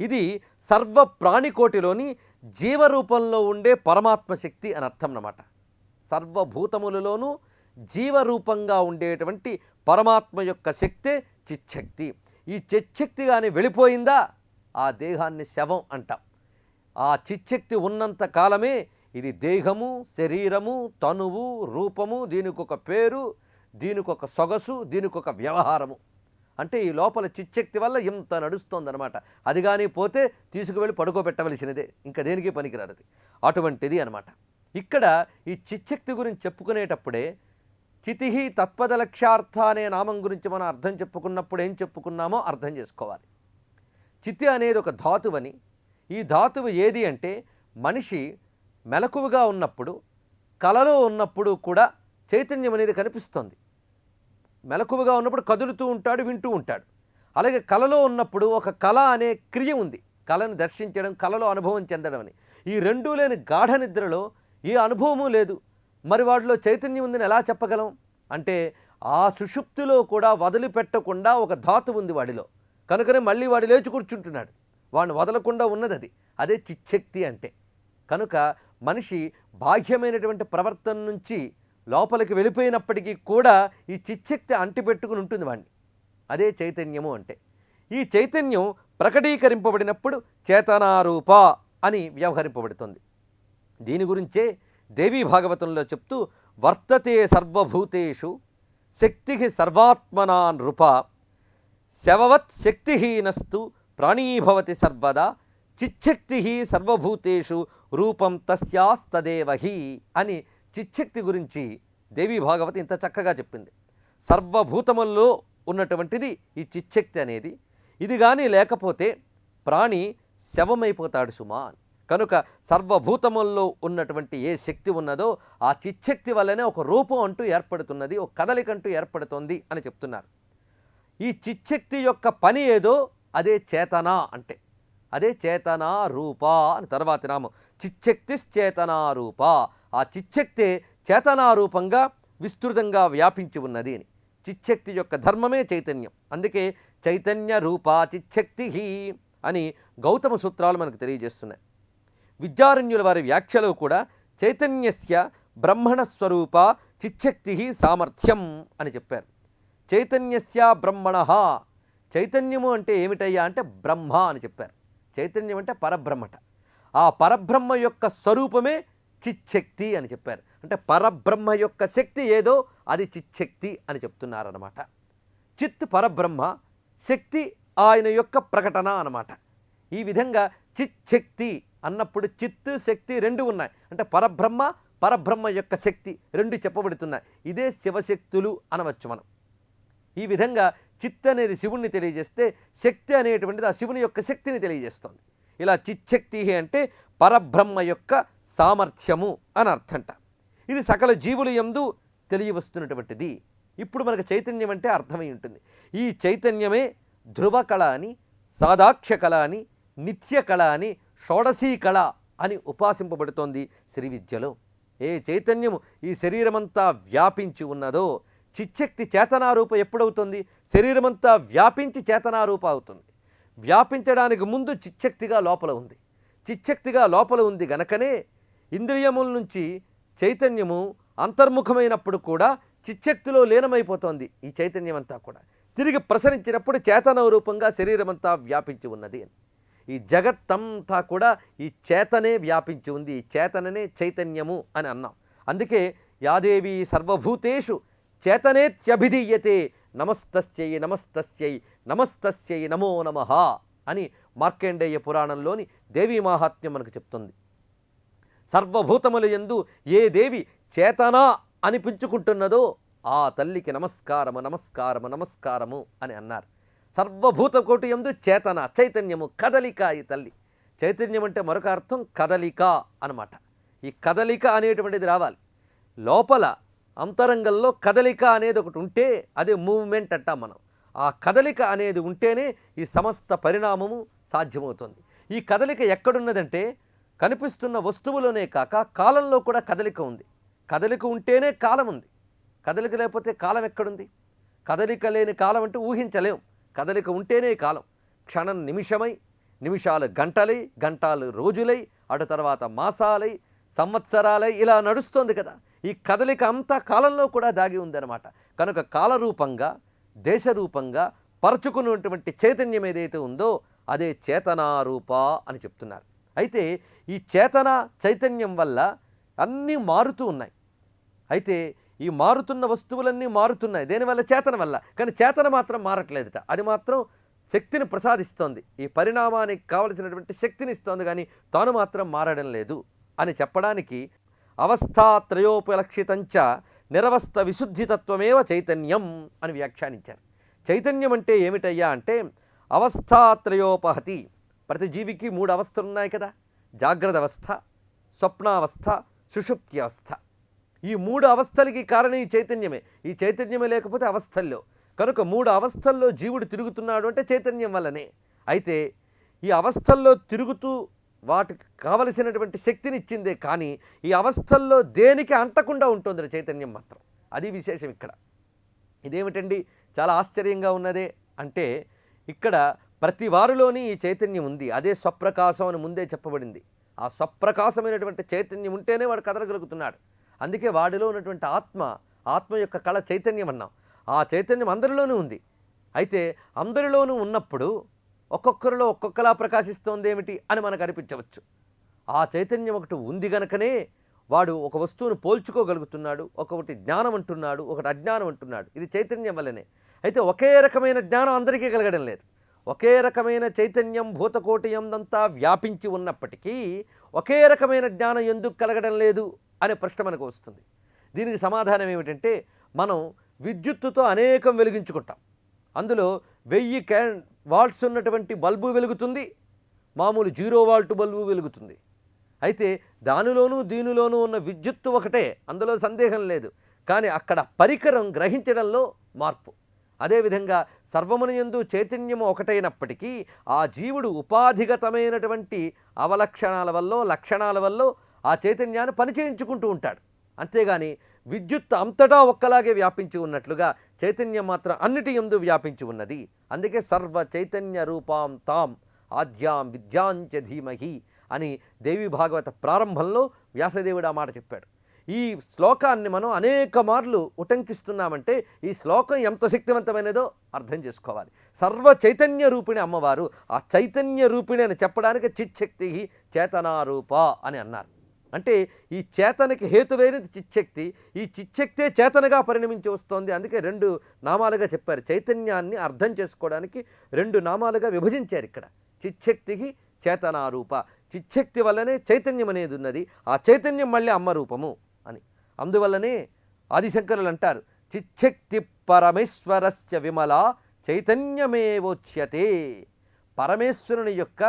ఇది సర్వ ప్రాణికోటిలోని జీవరూపంలో ఉండే పరమాత్మ శక్తి అని అర్థం అన్నమాట. సర్వభూతములలోనూ జీవరూపంగా ఉండేటువంటి పరమాత్మ యొక్క శక్తే చిచ్చక్తి. ఈ చిచ్చక్తి కానీ వెళ్ళిపోయిందా ఆ దేహాన్ని శవం అంటాం. ఆ చిచ్చక్తి ఉన్నంత కాలమే ఇది దేహము, శరీరము, తనువు, రూపము, దీనికొక పేరు, దీనికొక సొగసు, దీనికొక వ్యవహారము. అంటే ఈ లోపల చిచ్చక్తి వల్ల ఇంత నడుస్తోందనమాట. అది కానీ పోతే తీసుకువెళ్ళి పడుకోబెట్టవలసినదే, ఇంకా దేనికి పనికిరాదు. అటువంటిది అనమాట. ఇక్కడ ఈ చిచ్చక్తి గురించి చెప్పుకునేటప్పుడే చితిహి తత్పద లక్ష్యార్థ అనే నామం గురించి మనం అర్థం చెప్పుకున్నప్పుడు ఏం చెప్పుకున్నామో అర్థం చేసుకోవాలి. చితి అనేది ఒక ధాతువని, ఈ ధాతువు ఏది అంటే మనిషి మెలకువగా ఉన్నప్పుడు, కలలో ఉన్నప్పుడు కూడా చైతన్యం అనేది కనిపిస్తుంది. మెలకువగా ఉన్నప్పుడు కదులుతూ ఉంటాడు, వింటూ ఉంటాడు. అలాగే కలలో ఉన్నప్పుడు ఒక కళ అనే క్రియ ఉంది, కళను దర్శించడం, కళలో అనుభవం చెందడం అని. ఈ రెండూ లేని గాఢ నిద్రలో ఏ అనుభవము లేదు. మరి వాటిలో చైతన్యం ఉందని ఎలా చెప్పగలం అంటే, ఆ సుషుప్తిలో కూడా వదిలిపెట్టకుండా ఒక ధాతువు ఉంది వాడిలో. కనుకనే మళ్ళీ వాడు లేచి కూర్చుంటున్నాడు. వాడిని వదలకుండా ఉన్నది అది. అదే చిచ్చక్తి అంటే. కనుక మనిషి బాహ్యమైనటువంటి ప్రవర్తన నుంచి లోపలికి వెళ్ళిపోయినప్పటికీ కూడా ఈ చిచ్చక్తి అంటిపెట్టుకుని ఉంటుంది వాడిని. అదే చైతన్యము అంటే. ఈ చైతన్యం ప్రకటీకరింపబడినప్పుడు చేతనారూప అని వ్యవహరింపబడుతుంది. దీని గురించే దేవీ భాగవతంలో చెప్తూ, వర్తతే సర్వభూతేషు శక్తి సర్వాత్మనా నృప శవవత్ శక్తిహీనస్తు ప్రాణీభవతి సర్వదా చిచ్చక్తి సర్వభూతేషు రూపం తస్యాస్తదేవహి అని చిచ్చక్తి గురించి దేవీ భాగవతి ఇంత చక్కగా చెప్పింది. సర్వభూతముల్లో ఉన్నటువంటిది ఈ చిచ్చక్తి అనేది. ఇది కానీ లేకపోతే ప్రాణి శవమైపోతాడు సుమా. కనుక సర్వభూతముల్లో ఉన్నటువంటి ఏ శక్తి ఉన్నదో ఆ చిచ్చక్తి వల్లనే ఒక రూపం అంటూ ఏర్పడుతున్నది, ఒక కదలికంటూ ఏర్పడుతుంది అని చెప్తున్నారు. ఈ చిచ్చక్తి యొక్క పని ఏదో అదే చేతన అంటే. అదే చేతనా రూప అని తర్వాతి నామం. చిచ్చక్తిశ్చేతనారూప. ఆ చిచ్చక్తే చేతనారూపంగా విస్తృతంగా వ్యాపించి ఉన్నది అని. చిచ్చక్తి యొక్క ధర్మమే చైతన్యం. అందుకే చైతన్య రూప చిచ్చక్తి అని గౌతమ సూత్రాలు మనకు తెలియజేస్తున్నాయి. విద్యారణ్యుల వారి వ్యాఖ్యలో కూడా చైతన్యస్య బ్రహ్మణస్వరూప చిచ్చక్తి సామర్థ్యం అని చెప్పారు. చైతన్యస్య బ్రహ్మణ. చైతన్యము అంటే ఏమిటయ్యా అంటే బ్రహ్మ అని చెప్పారు. చైతన్యం అంటే పరబ్రహ్మట. ఆ పరబ్రహ్మ యొక్క స్వరూపమే చిచ్చక్తి అని చెప్పారు. అంటే పరబ్రహ్మ యొక్క శక్తి ఏదో అది చిచ్చక్తి అని చెప్తున్నారన్నమాట. చిత్ పరబ్రహ్మ, శక్తి ఆయన యొక్క ప్రకటన అన్నమాట. ఈ విధంగా చిచ్చక్తి అన్నప్పుడు చిత్ శక్తి రెండు ఉన్నాయి. అంటే పరబ్రహ్మ, పరబ్రహ్మ యొక్క శక్తి రెండు చెప్పబడుతున్నాయి. ఇదే శివశక్తులు అనవచ్చు మనం. ఈ విధంగా చిత్ అనేది శివుణ్ణి తెలియజేస్తే, శక్తి అనేటువంటిది ఆ శివుని యొక్క శక్తిని తెలియజేస్తుంది. ఇలా చిచ్చక్తి అంటే పరబ్రహ్మ యొక్క సామర్థ్యము అని అర్థంట. ఇది సకల జీవులు యందు తెలియవస్తున్నటువంటిది. ఇప్పుడు మనకు చైతన్యం అంటే అర్థమై ఉంటుంది. ఈ చైతన్యమే ధ్రువ కళ అని, సాదాక్ష కళ అని, నిత్య కళ అని, షోడశీ కళ అని ఉపాసింపబడుతోంది శ్రీ విద్యలో. ఏ చైతన్యము ఈ శరీరమంతా వ్యాపించి ఉన్నదో, చిచ్చక్తి చేతనారూప ఎప్పుడవుతుంది? శరీరమంతా వ్యాపించి చేతనారూప అవుతుంది. వ్యాపించడానికి ముందు చిచ్చక్తిగా లోపల ఉంది. చిచ్చక్తిగా లోపల ఉంది గనకనే ఇంద్రియముల నుంచి చైతన్యము అంతర్ముఖమైనప్పుడు కూడా చిచ్చక్తిలో లీనమైపోతోంది. ఈ చైతన్యం అంతా కూడా తిరిగి ప్రసరించినప్పుడు చేతన రూపంగా శరీరమంతా వ్యాపించి ఉన్నది. ఈ జగత్తంతా కూడా ఈ చేతనే వ్యాపించి ఉంది. ఈ చేతననే చైతన్యము అని అన్నాం. అందుకే యాదేవి సర్వభూతేషు చేతనేత్యభిధీయతే నమస్తస్యై నమస్తస్యై నమస్తస్యై నమో నమః అని మార్కండేయ పురాణంలోని దేవీ మాహాత్మ్యం మనకు చెప్తుంది. సర్వభూతముల యందు ఏ దేవి చేతన అనిపించుకుంటున్నదో ఆ తల్లికి నమస్కారము నమస్కారము నమస్కారము అని అన్నారు. సర్వభూత కోటి యందు చేతన చైతన్యము కదలిక ఈ తల్లి. చైతన్యం అంటే మరొక అర్థం కదలిక అన్నమాట. ఈ కదలిక అనేటువంటిది రావాలి. లోపల అంతరంగంలో కదలిక అనేది ఒకటి ఉంటే అదే మూవ్మెంట్ అంటాం మనం. ఆ కదలిక అనేది ఉంటేనే ఈ సమస్త పరిణామము సాధ్యమవుతుంది. ఈ కదలిక ఎక్కడున్నదంటే కనిపిస్తున్న వస్తువులోనే కాక కాలంలో కూడా కదలిక ఉంది. కదలిక ఉంటేనే కాలం ఉంది. కదలిక లేకపోతే కాలం ఎక్కడుంది? కదలిక లేని కాలం అంటే ఊహించలేం. కదలిక ఉంటేనే కాలం. క్షణం నిమిషమై, నిమిషాలు గంటలై, గంటలు రోజులై, అటు తర్వాత మాసాలై, సంవత్సరాలై ఇలా నడుస్తోంది కదా. ఈ కదలిక అంతా కాలంలో కూడా దాగి ఉందన్నమాట. కనుక కాలరూపంగా దేశరూపంగా పరచుకున్నటువంటి చైతన్యం ఏదైతే ఉందో అదే చేతనారూప అని చెప్తున్నారు. అయితే ఈ చేతన చైతన్యం వల్ల అన్నీ మారుతూ ఉన్నాయి. అయితే ఈ మారుతున్న వస్తువులన్నీ మారుతున్నాయి దేనివల్ల? చేతన వల్ల. కానీ చేతన మాత్రం మారట్లేదుట. అది మాత్రం శక్తిని ప్రసాదిస్తోంది, ఈ పరిణామానికి కావలసినటువంటి శక్తిని ఇస్తోంది, కానీ తాను మాత్రం మారడం లేదు అని చెప్పడానికి అవస్థాత్రయోపలక్షితంచ నిరవస్థ విశుద్ధితత్వమేవ చైతన్యం అని వ్యాఖ్యానించారు. చైతన్యం అంటే ఏమిటయ్యా అంటే అవస్థాత్రయోపహతి. ప్రతి జీవికి 3 అవస్థలు ఉన్నాయి కదా. జాగ్రత్త అవస్థ, స్వప్నావస్థ, సుషుప్తి అవస్థ. ఈ 3 అవస్థలకి కారణం ఈ చైతన్యమే. ఈ చైతన్యమే లేకపోతే అవస్థల్లో. కనుక 3 అవస్థల్లో జీవుడు తిరుగుతున్నాడు అంటే చైతన్యం వల్లనే. అయితే ఈ అవస్థల్లో తిరుగుతూ వాటికి కావలసినటువంటి శక్తిని ఇచ్చిందే కానీ ఈ అవస్థల్లో దేనికి అంటకుండా ఉంటుంది చైతన్యం మాత్రం. అది విశేషం ఇక్కడ. ఇదేమిటండి చాలా ఆశ్చర్యంగా ఉన్నదే అంటే ఇక్కడ ప్రతి వారిలోని ఈ చైతన్యం ఉంది. అదే స్వప్రకాశం అని ముందే చెప్పబడింది. ఆ స్వప్రకాశమైనటువంటి చైతన్యం ఉంటేనే వాడు కదలగలుగుతున్నాడు. అందుకే వాడిలో ఉన్నటువంటి ఆత్మ యొక్క కళ చైతన్యం అన్నాం. ఆ చైతన్యం అందరిలోనూ ఉంది. అయితే అందరిలోనూ ఉన్నప్పుడు ఒక్కొక్కరిలో ఒక్కొక్కలా ప్రకాశిస్తోంది ఏమిటి అని మనకు అనిపించవచ్చు. ఆ చైతన్యం ఒకటి ఉంది గనుకనే వాడు ఒక వస్తువును పోల్చుకోగలుగుతున్నాడు. ఒకటి జ్ఞానం అంటున్నాడు, ఒకటి అజ్ఞానం అంటున్నాడు. ఇది చైతన్యం వల్లనే. అయితే ఒకే రకమైన జ్ఞానం అందరికీ కలగడం లేదు. ఒకే రకమైన చైతన్యం భూతకోటి యందంతా వ్యాపించి ఉన్నప్పటికీ ఒకే రకమైన జ్ఞానం ఎందుకు కలగడం లేదు అనే ప్రశ్న మనకు వస్తుంది. దీనికి సమాధానం ఏమిటంటే మనం విద్యుత్తుతో అనేకం వెలిగించుకుంటాం. అందులో 1000 వాల్ట్స్ ఉన్నటువంటి బల్బు వెలుగుతుంది, మామూలు 0 వాల్ట్ బల్బు వెలుగుతుంది. అయితే దానిలోనూ దీనిలోనూ ఉన్న విద్యుత్తు ఒకటే, అందులో సందేహం లేదు. కానీ అక్కడ పరికరం గ్రహించడంలో మార్పు. అదేవిధంగా సర్వమునందు చైతన్యము ఒకటైనప్పటికీ ఆ జీవుడు ఉపాధిగతమైనటువంటి అవలక్షణాల వల్ల లక్షణాల వల్ల ఆ చైతన్యాన్ని పనిచేయించుకుంటూ ఉంటాడు. అంతేగాని విద్యుత్ అంతటా ఒక్కలాగే వ్యాపించి ఉన్నట్లుగా చైతన్యం మాత్రం అన్నిటి యందు వ్యాపించి ఉన్నది. అందుకే సర్వ చైతన్య రూపాం తాం ఆద్యాం విద్యాంచ ధీమహి అని దేవి భాగవత ప్రారంభంలో వ్యాసదేవుడు ఆ మాట చెప్పాడు. ఈ శ్లోకాన్ని మనం అనేక మార్లు ఉటంకిస్తున్నామంటే ఈ శ్లోకం ఎంత శక్తివంతమైనదో అర్థం చేసుకోవాలి. సర్వ చైతన్య రూపిణి అమ్మవారు. ఆ చైతన్య రూపిణి అని చెప్పడానికి చిచ్చక్తి చేతనారూప అని అన్నారు. అంటే ఈ చేతనకి హేతువైనది చిచ్చక్తి. ఈ చిచ్చక్తే చేతనగా పరిణమించి వస్తోంది. అందుకే 2 నామాలుగా చెప్పారు. చైతన్యాన్ని అర్థం చేసుకోవడానికి 2 నామాలుగా విభజించారు ఇక్కడ. చిచ్చక్తికి చేతనారూప. చిచ్చక్తి వల్లనే చైతన్యం అనేది ఉన్నది. ఆ చైతన్యం మళ్ళీ అమ్మ రూపము అని. అందువల్లనే ఆదిశంకరులు అంటారు చిచ్చక్తి పరమేశ్వరస్య విమల చైతన్యమేవోచ్యతే. పరమేశ్వరుని యొక్క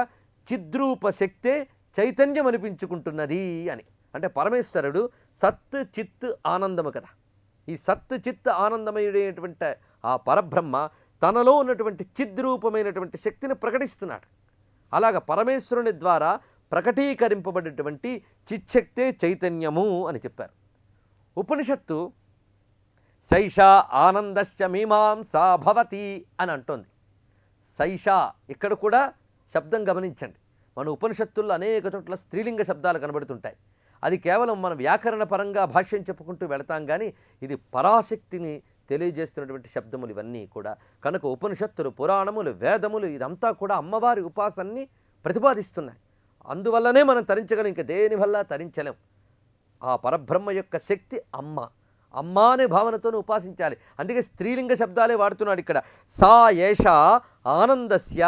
చిద్రూప శక్తే చైతన్యం అనిపించుకుంటున్నది అని. అంటే పరమేశ్వరుడు సత్ చిత్ ఆనందము కదా. ఈ సత్ చిత్ ఆనందమయుడైనటువంటి ఆ పరబ్రహ్మ తనలో ఉన్నటువంటి చిద్రూపమైనటువంటి శక్తిని ప్రకటిస్తున్నాడు. అలాగ పరమేశ్వరుని ద్వారా ప్రకటీకరింపబడినటువంటి చిచ్చక్తే చైతన్యము అని చెప్పారు. ఉపనిషత్తు సైషా ఆనందస్య మీమాంసా భవతి అని అంటోంది. సైషా ఇక్కడ కూడా శబ్దం గమనించండి. మన ఉపనిషత్తుల్లో అనేక చోట్ల స్త్రీలింగ శబ్దాలు కనబడుతుంటాయి. అది కేవలం మన వ్యాకరణ పరంగా భాష్యం చెప్పుకుంటూ వెళతాం కానీ ఇది పరాశక్తిని తెలియజేస్తున్నటువంటి శబ్దములు ఇవన్నీ కూడా. కనుక ఉపనిషత్తులు, పురాణములు, వేదములు ఇదంతా కూడా అమ్మవారి ఉపాసనని ప్రతిపాదిస్తున్నాయి. అందువల్లనే మనం తరించగలం, ఇంకా దేని వల్ల తరించలేం. ఆ పరబ్రహ్మ యొక్క శక్తి అమ్మ. అమ్మ అనే భావనతోనే ఉపాసించాలి. అందుకే స్త్రీలింగ శబ్దాలే వాడుతున్నాడు ఇక్కడ. సా ఏష ఆనందస్య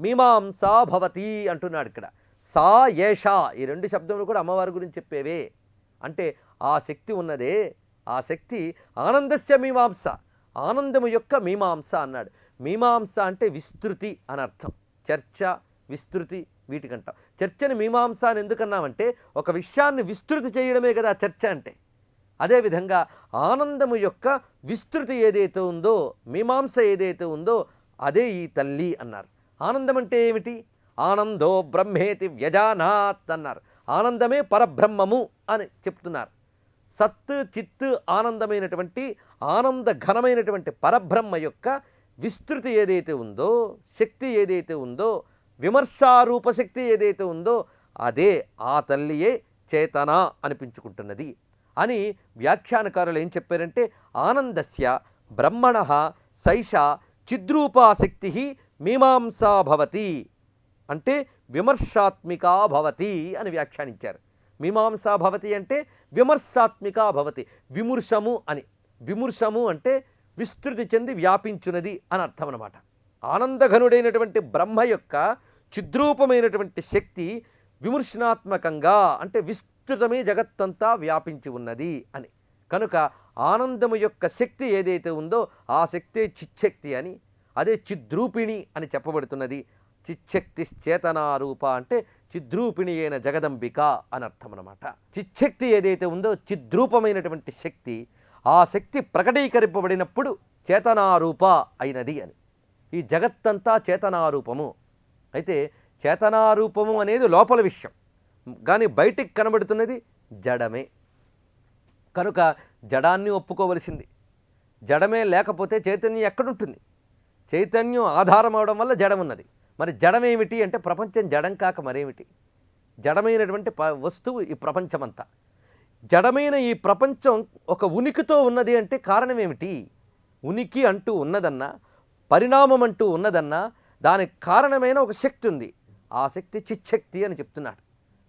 మీమాంసా భవతి అంటున్నాడు ఇక్కడ. సా ఏష, ఈ రెండు శబ్దములు కూడా అమ్మవారి గురించి చెప్పేవే. అంటే ఆ శక్తి ఉన్నదే, ఆ శక్తి ఆనందస్య మీమాంస, ఆనందము యొక్క మీమాంస అన్నాడు. మీమాంస అంటే విస్తృతి అని అర్థం. చర్చ, విస్తృతి వీటికంటాం. చర్చని మీమాంస అని ఎందుకన్నామంటే ఒక విషయాన్ని విస్తృతి చేయడమే కదా చర్చ అంటే. అదేవిధంగా ఆనందము యొక్క విస్తృతి ఏదైతే ఉందో, మీమాంస ఏదైతే ఉందో అదే ఈ తల్లి అన్నారు. ఆనందం అంటే ఏమిటి? ఆనందో బ్రహ్మేతి వ్యజానాత్ అన్నారు. ఆనందమే పరబ్రహ్మము అని చెప్తున్నారు. సత్ చిత్ ఆనందమైనటువంటి ఆనంద ఘనమైనటువంటి పరబ్రహ్మ యొక్క విస్తృతి ఏదైతే ఉందో, శక్తి ఏదైతే ఉందో, విమర్శారూప శక్తి ఏదైతే ఉందో అదే ఆ తల్లియే చేతన అనిపించుకుంటున్నది అని వ్యాఖ్యానకారులు ఏం చెప్పారంటే, ఆనందస్య బ్రహ్మణ సైష చిద్రూపాశక్తి మీమాంసా భవతి అంటే విమర్శాత్మికా భవతి అని వ్యాఖ్యానించారు. మీమాంసా భవతి అంటే విమర్శాత్మికా భవతి, విమర్శము అని. విమర్శము అంటే విస్తృతి చెంది వ్యాపించున్నది అని అర్థం అన్నమాట. ఆనందఘనుడైనటువంటి బ్రహ్మ యొక్క చిద్రూపమైనటువంటి శక్తి విమర్శనాత్మకంగా అంటే విస్తృతమే జగత్తంతా వ్యాపించి ఉన్నది అని. కనుక ఆనందము యొక్క శక్తి ఏదైతే ఉందో ఆ శక్తే చిచ్చక్తి అని, అదే చిద్రూపిణి అని చెప్పబడుతున్నది. చిచ్చక్తి చేతనారూప అంటే చిద్రూపిణి అయిన జగదంబిక అని అర్థం అన్నమాట. చిచ్చక్తి ఏదైతే ఉందో చిద్రూపమైనటువంటి శక్తి, ఆ శక్తి ప్రకటీకరింపబడినప్పుడు చేతనారూప అయినది అని. ఈ జగత్తంతా చేతనారూపము. అయితే చేతనారూపము అనేది లోపల విషయం, కానీ బయటికి కనబడుతున్నది జడమే. కనుక జడాన్ని ఒప్పుకోవలసింది. జడమే లేకపోతే చైతన్యం ఎక్కడుంటుంది? చైతన్యం ఆధారం అవడం వల్ల జడమున్నది. మరి జడమేమిటి అంటే ప్రపంచం జడం కాక మరేమిటి? జడమైనటువంటి వస్తువు ఈ ప్రపంచమంతా. జడమైన ఈ ప్రపంచం ఒక ఉనికితో ఉన్నది అంటే కారణం ఏమిటి? ఉనికి అంటూ ఉన్నదన్నా, పరిణామం అంటూ ఉన్నదన్నా దానికి కారణమైన ఒక శక్తి ఉంది. ఆ శక్తి చిచ్చక్తి అని చెప్తున్నాడు.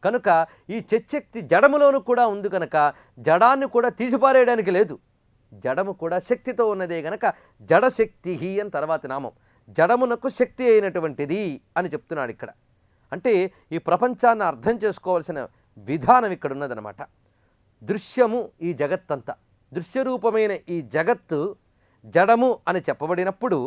కనుక ఈ చిచ్చక్తి జడములోను కూడా ఉంది కనుక జడాన్ని కూడా తీసిపారేయడానికి లేదు. జడము కూడా శక్తితో ఉన్నదే గనక జడశక్తి అని తర్వాతి నామం. జడమునకు శక్తి అయినటువంటిది అని చెప్తున్నాడు ఇక్కడ. అంటే ఈ ప్రపంచాన్ని అర్థం చేసుకోవాల్సిన విధానం ఇక్కడ ఉన్నదనమాట. దృశ్యము ఈ జగత్తంతా, దృశ్యరూపమైన ఈ జగత్తు జడము అని చెప్పబడినప్పుడు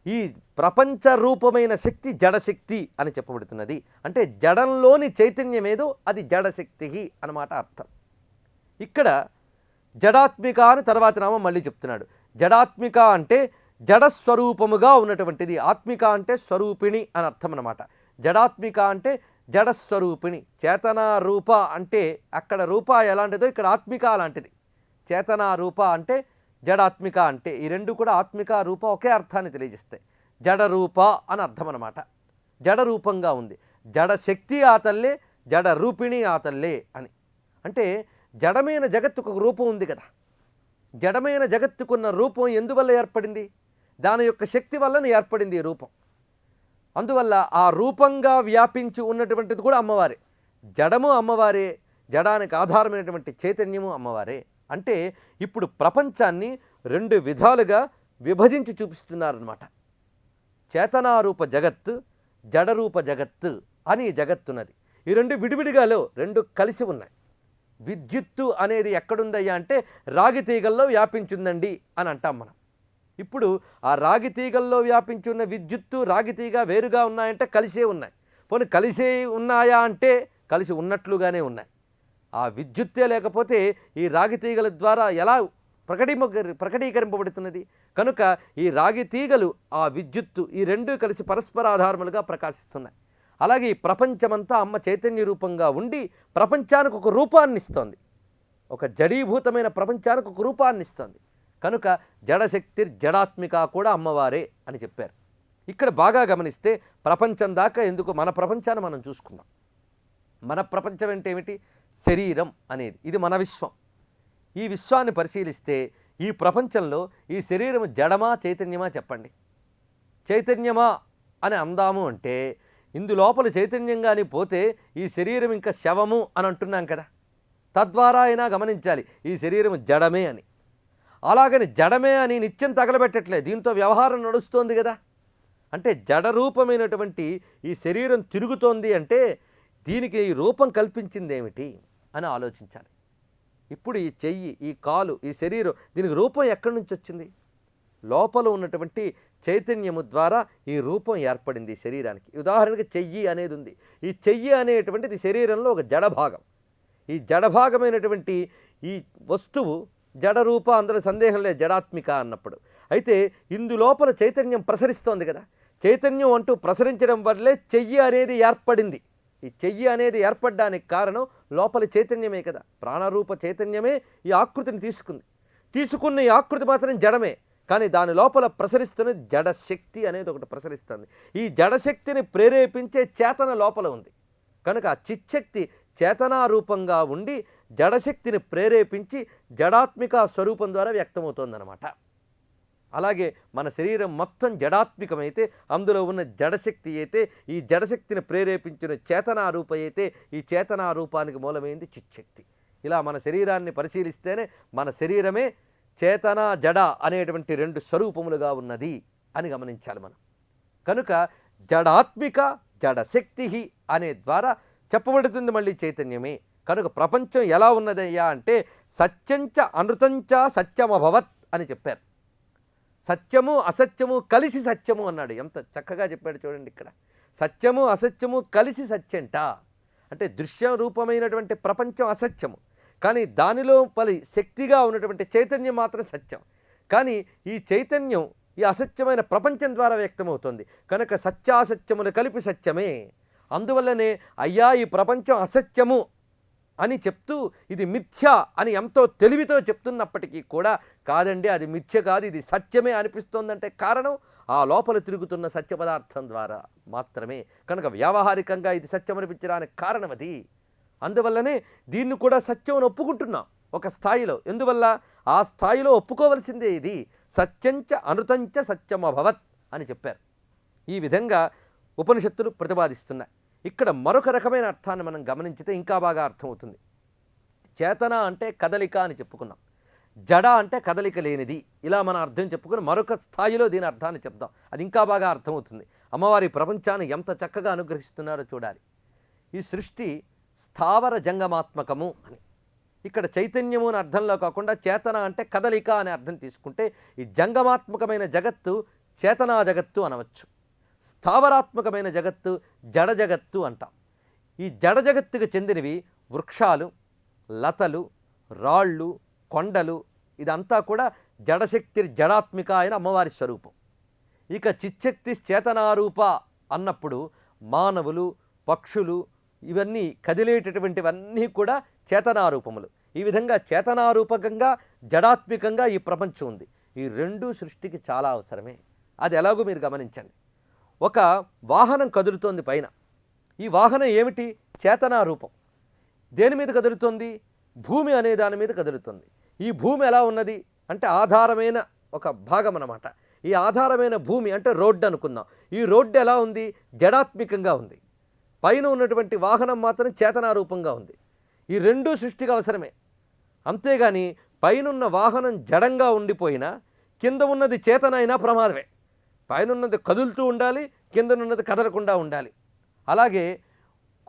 ఈ ప్రపంచ రూపమైన శక్తి జడశక్తి అని చెప్పబడుతున్నది. అంటే జడంలోని చైతన్యమేదో అది జడశక్తి అన్నమాట అర్థం. ఇక్కడ జడాత్మిక అని తర్వాతి నామం మళ్ళీ చెప్తున్నాడు. జడాత్మిక అంటే జడస్వరూపముగా ఉన్నటువంటిది. ఆత్మిక అంటే స్వరూపిణి అని అర్థం అన్నమాట. జడాత్మిక అంటే జడస్వరూపిణి. చేతనా రూప అంటే అక్కడ రూప ఎలాంటిదో ఇక్కడ ఆత్మిక అలాంటిది. చేతనా రూప అంటే జడాత్మిక అంటే ఈ రెండు కూడా ఆత్మిక రూప ఒకే అర్థాన్ని తెలియజేస్తాయి. జడరూప అని అర్థం అన్నమాట. జడరూపంగా ఉంది. జడశక్తి ఆ తల్లే, జడ రూపిణి ఆ తల్లే అని. అంటే జడమైన జగత్తుకు ఒక రూపం ఉంది కదా. జడమైన జగత్తుకున్న రూపం ఎందువల్ల ఏర్పడింది? దాని యొక్క శక్తి వలన ఏర్పడింది ఈ రూపం. అందువల్ల ఆ రూపంగా వ్యాపించి ఉన్నటువంటిది కూడా అమ్మవారే. జడము అమ్మవారే, జడానికి ఆధారమైనటువంటి చైతన్యము అమ్మవారే. అంటే ఇప్పుడు ప్రపంచాన్ని రెండు విధాలుగా విభజించి చూపిస్తున్నారన్నమాట. చేతనారూప జగత్తు, జడరూప జగత్తు అని జగత్తున్నది. ఈ రెండు విడివిడిగాలో రెండు కలిసి ఉన్నాయి. విద్యుత్తు అనేది ఎక్కడుందయ్యా అంటే రాగి తీగల్లో వ్యాపించిందండి అని అంటాం మనం. ఇప్పుడు ఆ రాగి తీగల్లో వ్యాపించున్న విద్యుత్తు రాగి తీగ వేరుగా ఉన్నాయంటే కలిసే ఉన్నాయి. పోనీ కలిసే ఉన్నాయా అంటే కలిసి ఉన్నట్లుగానే ఉన్నాయి. ఆ విద్యుత్తే లేకపోతే ఈ రాగి తీగల ద్వారా ఎలా ప్రకటీకరింపబడుతున్నది? కనుక ఈ రాగి తీగలు ఆ విద్యుత్తు ఈ రెండూ కలిసి పరస్పరాధారములుగా ప్రకాశిస్తున్నాయి. అలాగే ఈ ప్రపంచమంతా అమ్మ చైతన్య రూపంగా ఉండి ప్రపంచానికి ఒక రూపాన్ని ఇస్తోంది. ఒక జడీభూతమైన ప్రపంచానికి ఒక రూపాన్ని ఇస్తోంది. కనుక జడశక్తి జడాత్మిక కూడా అమ్మవారే అని చెప్పారు. ఇక్కడ బాగా గమనిస్తే ప్రపంచం దాకా ఎందుకు మన ప్రపంచాన్ని మనం చూసుకుందాం. మన ప్రపంచం అంటే ఏమిటి? శరీరం అనేది. ఇది మన విశ్వం. ఈ విశ్వాన్ని పరిశీలిస్తే ఈ ప్రపంచంలో ఈ శరీరం జడమా చైతన్యమా చెప్పండి. చైతన్యమా అని అందాము అంటే ఇందులోపల చైతన్యంగాని పోతే ఈ శరీరం ఇంకా శవము అని అంటున్నాం కదా. తద్వారా అయినా గమనించాలి ఈ శరీరం జడమే అని. అలాగని జడమే అని నిత్యం తగలబెట్టట్లేదు, దీంతో వ్యవహారం నడుస్తోంది కదా. అంటే జడరూపమైనటువంటి ఈ శరీరం తిరుగుతోంది అంటే దీనికి ఈ రూపం కల్పించింది ఏమిటి అని ఆలోచించాలి. ఇప్పుడు ఈ చెయ్యి, ఈ కాలు, ఈ శరీరం, దీనికి రూపం ఎక్కడి నుంచి వచ్చింది? లోపల ఉన్నటువంటి చైతన్యము ద్వారా ఈ రూపం ఏర్పడింది ఈ శరీరానికి. ఉదాహరణకి చెయ్యి అనేది ఉంది. ఈ చెయ్యి అనేటువంటిది శరీరంలో ఒక జడభాగం. ఈ జడభాగమైనటువంటి ఈ వస్తువు జడరూప, అందులో సందేహం లేదు, జడాత్మిక అన్నప్పుడు. అయితే ఇందులోపల చైతన్యం ప్రసరిస్తోంది కదా. చైతన్యం అంటూ ప్రసరించడం వల్లే చెయ్యి అనేది ఏర్పడింది. ఈ చెయ్యి అనేది ఏర్పడడానికి కారణం లోపలి చైతన్యమే కదా. ప్రాణరూప చైతన్యమే ఈ ఆకృతిని తీసుకున్న ఈ ఆకృతి మాత్రం జడమే, కానీ దాని లోపల ప్రసరిస్తున్న జడశక్తి అనేది ఒకటి ప్రసరిస్తుంది. ఈ జడశక్తిని ప్రేరేపించే చేతన లోపల ఉంది కనుక ఆ చిచ్చక్తి చేతనారూపంగా ఉండి జడశక్తిని ప్రేరేపించి జడాత్మిక స్వరూపం ద్వారా వ్యక్తమవుతోందన్నమాట. అలాగే మన శరీరం మొత్తం జడాత్మికమైతే అందులో ఉన్న జడశక్తి అయితే ఈ జడశక్తిని ప్రేరేపించిన చేతనారూప అయితే ఈ చేతనారూపానికి మూలమైంది చిచ్చక్తి. ఇలా మన శరీరాన్ని పరిశీలిస్తేనే మన శరీరమే చేతన జడ అనేటువంటి రెండు స్వరూపములుగా ఉన్నది అని గమనించాలి మనం. కనుక జడాత్మిక జడశక్తి అనే ద్వారా చెప్పబడుతుంది మళ్ళీ చైతన్యమే. కనుక ప్రపంచం ఎలా ఉన్నదయ్యా అంటే సత్యంచ అనృతంచ సత్యమభవత్ అని చెప్పారు. సత్యము అసత్యము కలిసి సత్యము అన్నాడు. ఎంత చక్కగా చెప్పాడు చూడండి. ఇక్కడ సత్యము అసత్యము కలిసి సత్యంట అంటే దృశ్య రూపమైనటువంటి ప్రపంచం అసత్యము, కానీ దానిలో పలి శక్తిగా ఉన్నటువంటి చైతన్యం మాత్రం సత్యం. కానీ ఈ చైతన్యం ఈ అసత్యమైన ప్రపంచం ద్వారా వ్యక్తమవుతుంది కనుక సత్యాసత్యములు కలిపి సత్యమే. అందువల్లనే అయ్యా ఈ ప్రపంచం అసత్యము అని చెప్తూ ఇది మిథ్య అని ఎంతో తెలివితో చెప్తున్నప్పటికీ కూడా కాదండి అది మిథ్య కాదు ఇది సత్యమే అనిపిస్తోందంటే కారణం ఆ లోపల తిరుగుతున్న సత్య పదార్థం ద్వారా మాత్రమే. కనుక వ్యావహారికంగా ఇది సత్యం అనిపించడానికి కారణం అది. అందువల్లనే దీన్ని కూడా సత్యం ఒప్పుకుంటున్నాం ఒక స్థాయిలో. ఎందువల్ల ఆ స్థాయిలో ఒప్పుకోవలసిందే. ఇది సత్యంచ అనృతంచ సత్యమభవత్ అని చెప్పారు. ఈ విధంగా ఉపనిషత్తులు ప్రతిపాదిస్తున్నాయి. ఇక్కడ మరొక రకమైన అర్థాన్ని మనం గమనించితే ఇంకా బాగా అర్థమవుతుంది. చేతన అంటే కదలిక అని చెప్పుకున్నాం, జడ అంటే కదలిక లేనిది. ఇలా మనం అర్థం చెప్పుకుని మరొక స్థాయిలో దీని అర్థాన్ని చెప్దాం, అది ఇంకా బాగా అర్థమవుతుంది. అమ్మవారి ప్రపంచాన్ని ఎంత చక్కగా అనుగ్రహిస్తున్నారో చూడాలి. ఈ సృష్టి స్థావర జంగమాత్మకము అని, ఇక్కడ చైతన్యము అని అర్థంలో కాకుండా చేతన అంటే కదలిక అనే అర్థం తీసుకుంటే ఈ జంగమాత్మకమైన జగత్తు చేతనా జగత్తు అనవచ్చు. స్థావరాత్మకమైన జగత్తు జడ జగత్తు అంటాం. ఈ జడ జగత్తుకు చెందినవి వృక్షాలు, లతలు, రాళ్ళు, కొండలు, ఇదంతా కూడా జడశక్తి జడాత్మిక అయిన అమ్మవారి స్వరూపం. ఇక చిచ్చక్తి చేతనారూప అన్నప్పుడు మానవులు, పక్షులు, ఇవన్నీ కదిలేటటువంటివన్నీ కూడా చేతనారూపములు. ఈ విధంగా చేతనారూపకంగా జడాత్మికంగా ఈ ప్రపంచం ఉంది. ఈ రెండు సృష్టికి చాలా అవసరమే. అది ఎలాగో మీరు గమనించండి. ఒక వాహనం కదులుతోంది పైన, ఈ వాహనం ఏమిటి? చేతనారూపం. దేని మీద కదులుతోంది? భూమి అనే దాని మీద కదులుతుంది. ఈ భూమి ఎలా ఉన్నది అంటే ఆధారమైన ఒక భాగం అన్నమాట. ఈ ఆధారమైన భూమి అంటే రోడ్డు అనుకుందాం. ఈ రోడ్డు ఎలా ఉంది? జడాత్మికంగా ఉంది. పైన ఉన్నటువంటి వాహనం మాత్రం చేతనారూపంగా ఉంది. ఈ రెండూ సృష్టికి అవసరమే. అంతేగాని పైనున్న వాహనం జడంగా ఉండిపోయినా కింద ఉన్నది చేతన అయినా ప్రమాదమే. పైన ఉన్నది కదులుతూ ఉండాలి, కింద ఉన్నది కదలకుండా ఉండాలి. అలాగే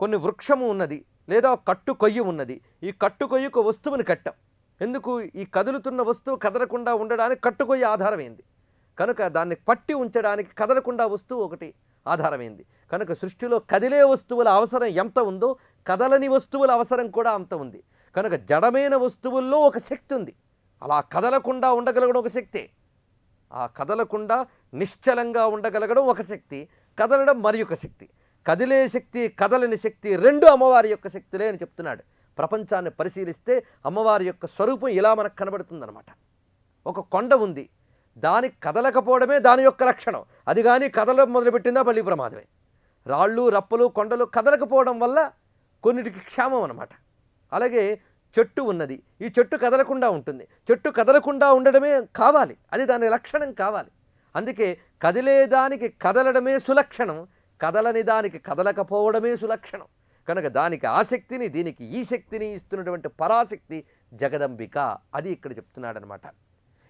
కొన్ని వృక్షము ఉన్నది లేదా కట్టు కొయ్యి ఉన్నది. ఈ కట్టు కొయ్యకు వస్తువుని కట్టాం. ఎందుకు? ఈ కదులుతున్న వస్తువు కదలకుండా ఉండడానికి కట్టు కొయ్యి ఆధారమైంది కనుక దాన్ని పట్టి ఉంచడానికి కదలకుండా వస్తువు ఒకటి ఆధారమైంది. కనుక సృష్టిలో కదిలే వస్తువుల అవసరం ఎంత ఉందో కదలని వస్తువుల అవసరం కూడా అంత ఉంది. కనుక జడమైన వస్తువుల్లో ఒక శక్తి ఉంది. అలా కదలకుండా ఉండగలగడం ఒక శక్తే. ఆ కదలకుండా నిశ్చలంగా ఉండగలగడం ఒక శక్తి, కదలడం మరి ఒక శక్తి. కదిలే శక్తి, కదలని శక్తి రెండు అమ్మవారి యొక్క శక్తులే అని చెప్తున్నాడు. ప్రపంచాన్ని పరిశీలిస్తే అమ్మవారి యొక్క స్వరూపం ఇలా మనకు కనబడుతుందన్నమాట. ఒక కొండ ఉంది, దానికి కదలకపోవడమే దాని యొక్క లక్షణం. అది కానీ కదలడం మొదలుపెట్టిందా మళ్ళీ ప్రమాదమే. రాళ్ళు, రప్పలు, కొండలు కదలకపోవడం వల్ల కొన్నిటికి క్షేమం అన్నమాట. అలాగే చెట్టు ఉన్నది, ఈ చెట్టు కదలకుండా ఉంటుంది. చెట్టు కదలకుండా ఉండడమే కావాలి, అది దాని లక్షణం కావాలి. అందుకే కదిలేదానికి కదలడమే సులక్షణం, కదలని దానికి కదలకపోవడమే సులక్షణం. కనుక దానికి ఆ శక్తిని, దీనికి ఈ శక్తిని ఇస్తున్నటువంటి పరాశక్తి జగదంబిక. అది ఇక్కడ చెప్తున్నాడనమాట.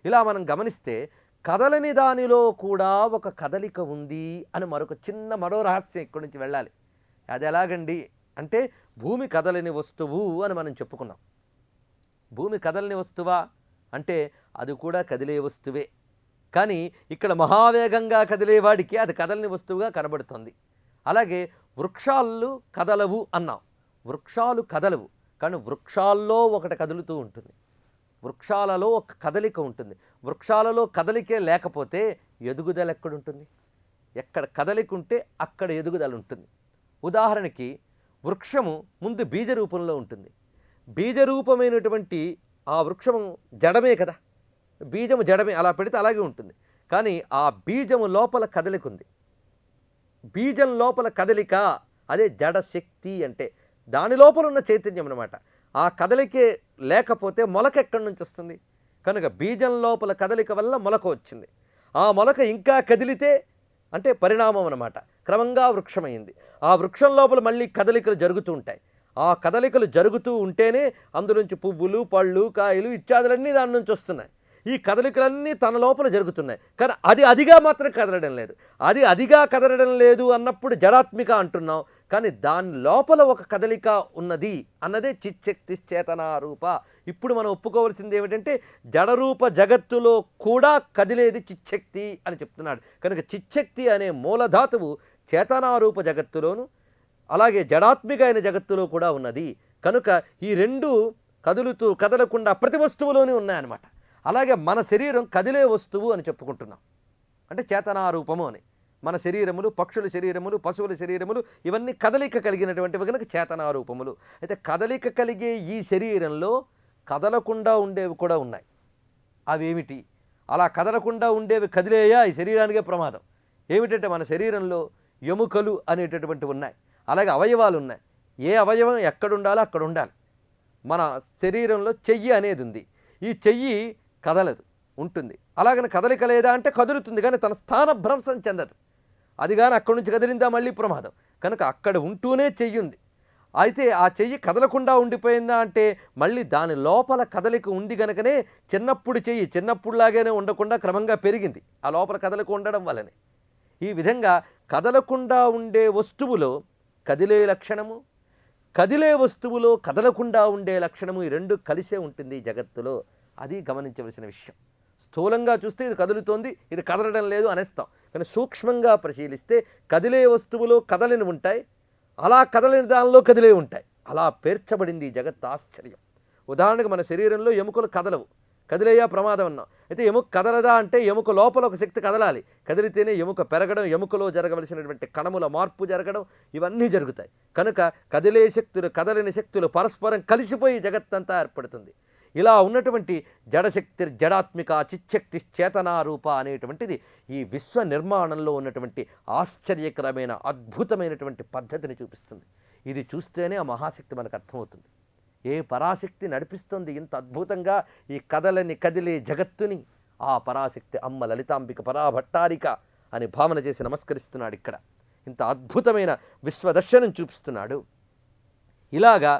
ఇలా మనం గమనిస్తే కదలని దానిలో కూడా ఒక కదలిక ఉంది అని మరో రహస్యం ఇక్కడి నుంచి వెళ్ళాలి. అది ఎలాగండి అంటే, భూమి కదలని వస్తువు అని మనం చెప్పుకున్నాం. భూమి కదలని వస్తువా అంటే అది కూడా కదిలే వస్తువే. కానీ ఇక్కడ మహావేగంగా కదిలేవాడికి అది కదలని వస్తువుగా కనబడుతుంది. అలాగే వృక్షాలు కదలవు అన్నాం. వృక్షాలు కదలవు, కానీ వృక్షాల్లో ఒకటి కదులుతూ ఉంటుంది. వృక్షాలలో ఒక కదలిక ఉంటుంది. వృక్షాలలో కదలికే లేకపోతే ఎదుగుదల ఎక్కడుంటుంది? ఎక్కడ కదలిక ఉంటే అక్కడ ఎదుగుదల ఉంటుంది. ఉదాహరణకి వృక్షము ముందు బీజ రూపంలో ఉంటుంది. బీజరూపమైనటువంటి ఆ వృక్షము జడమే కదా, బీజము జడమే, అలా పెడితే అలాగే ఉంటుంది. కానీ ఆ బీజము లోపల కదలిక ఉంది. బీజం లోపల కదలిక, అదే జడశక్తి అంటే దాని లోపల ఉన్న చైతన్యం అన్నమాట. ఆ కదలికే లేకపోతే మొలక ఎక్కడి నుంచి వస్తుంది? కనుక బీజం లోపల కదలిక వల్ల మొలక వచ్చింది. ఆ మొలక ఇంకా కదిలితే అంటే పరిణామం అన్నమాట. క్రమంగా వృక్షమైంది. ఆ వృక్షం లోపల మళ్ళీ కదలికలు జరుగుతూ ఉంటాయి. ఆ కదలికలు జరుగుతూ ఉంటేనే అందులోంచి పువ్వులు, పళ్ళు, కాయలు ఇత్యాదులన్నీ దాని నుంచి వస్తున్నాయి. ఈ కదలికలన్నీ తన లోపల జరుగుతున్నాయి. కానీ అదిగా మాత్రం కదలడం లేదు. అదిగా కదలడం లేదు అన్నప్పుడు జడాత్మిక అంటున్నాం. కానీ దాని లోపల ఒక కదలిక ఉన్నది అన్నదే చిచ్చక్తి చేతనారూప. ఇప్పుడు మనం ఒప్పుకోవాల్సింది ఏమిటంటే, జడరూప జగత్తులో కూడా కదిలేది చిచ్చక్తి అని చెప్తున్నాడు. కనుక చిచ్చక్తి అనే మూలధాతువు చేతనారూప జగత్తులోను అలాగే జడాత్మిక అయిన జగత్తులో కూడా ఉన్నది. కనుక ఈ రెండు కదలకుండా ప్రతి వస్తువులోనే ఉన్నాయన్నమాట. అలాగే మన శరీరం కదిలే వస్తువు అని చెప్పుకుంటున్నాం, అంటే చేతనారూపము అని. మన శరీరములు, పక్షుల శరీరములు, పశువుల శరీరములు ఇవన్నీ కదలిక కలిగినటువంటివి కనుక చేతనారూపములు. అయితే కదలిక కలిగే ఈ శరీరంలో కదలకుండా ఉండేవి కూడా ఉన్నాయి. అవేమిటి? అలా కదలకుండా ఉండేవి కదిలేయా ఈ శరీరానికే ప్రమాదం. ఏమిటంటే మన శరీరంలో ఎముకలు అనేటటువంటివి ఉన్నాయి, అలాగే అవయవాలు ఉన్నాయి. ఏ అవయవం ఎక్కడుండాలో అక్కడ ఉండాలి. మన శరీరంలో చెయ్యి అనేది ఉంది. ఈ చెయ్యి కదలదు, ఉంటుంది. అలాగని కదలిక లేదా అంటే కదులుతుంది, కానీ తన స్థానభ్రంశం చెందదు. అది కానీ అక్కడి నుంచి కదిలిందా మళ్ళీ ప్రమాదం. కనుక అక్కడ ఉంటూనే చెయ్యి ఉంది. అయితే ఆ చెయ్యి కదలకుండా ఉండిపోయిందా అంటే మళ్ళీ దాని లోపల కదలిక ఉంది కనుకనే చిన్నప్పుడు చెయ్యి చిన్నప్పుడులాగానే ఉండకుండా క్రమంగా పెరిగింది, ఆ లోపల కదలిక ఉండడం వల్లనే. ఈ విధంగా కదలకుండా ఉండే వస్తువులో కదిలే లక్షణము, కదిలే వస్తువులో కదలకుండా ఉండే లక్షణము, ఈ రెండు కలిసే ఉంటుంది జగత్తులో. అది గమనించవలసిన విషయం. స్థూలంగా చూస్తే ఇది కదులుతోంది, ఇది కదలడం లేదు అనేస్తాం. కానీ సూక్ష్మంగా పరిశీలిస్తే కదిలే వస్తువులో కదలిని ఉంటాయి, అలా కదలని దానిలో కదిలే ఉంటాయి. అలా పేర్చబడింది ఈ జగత్. ఆశ్చర్యం. ఉదాహరణకు మన శరీరంలో ఎముకలు కదలవు, కదిలేయా ప్రమాదం అన్నాం. అయితే ఎముక కదలదా అంటే ఎముక లోపల ఒక శక్తి కదలాలి, కదిలితేనే ఎముక పెరగడం, ఎముకలో జరగవలసినటువంటి కణముల మార్పు జరగడం, ఇవన్నీ జరుగుతాయి. కనుక కదిలే శక్తులు, కదలని శక్తులు పరస్పరం కలిసిపోయి జగత్తంతా ఏర్పడుతుంది. ఇలా ఉన్నటువంటి జడశక్తి జడాత్మిక చిచ్చక్తి చేతనారూప అనేటువంటిది ఈ విశ్వ నిర్మాణంలో ఉన్నటువంటి ఆశ్చర్యకరమైన అద్భుతమైనటువంటి పద్ధతిని చూపిస్తుంది. ఇది చూస్తేనే ఆ మహాశక్తి మనకు అర్థమవుతుంది. ఏ పరాశక్తి నడిపిస్తుంది ఇంత అద్భుతంగా ఈ కదిలే జగత్తుని? ఆ పరాశక్తి అమ్మ లలితాంబిక పరాభట్టారిక అని భావన చేసి నమస్కరిస్తున్నాడు. ఇక్కడ ఇంత అద్భుతమైన విశ్వదర్శనం చూపిస్తున్నాడు. ఇలాగా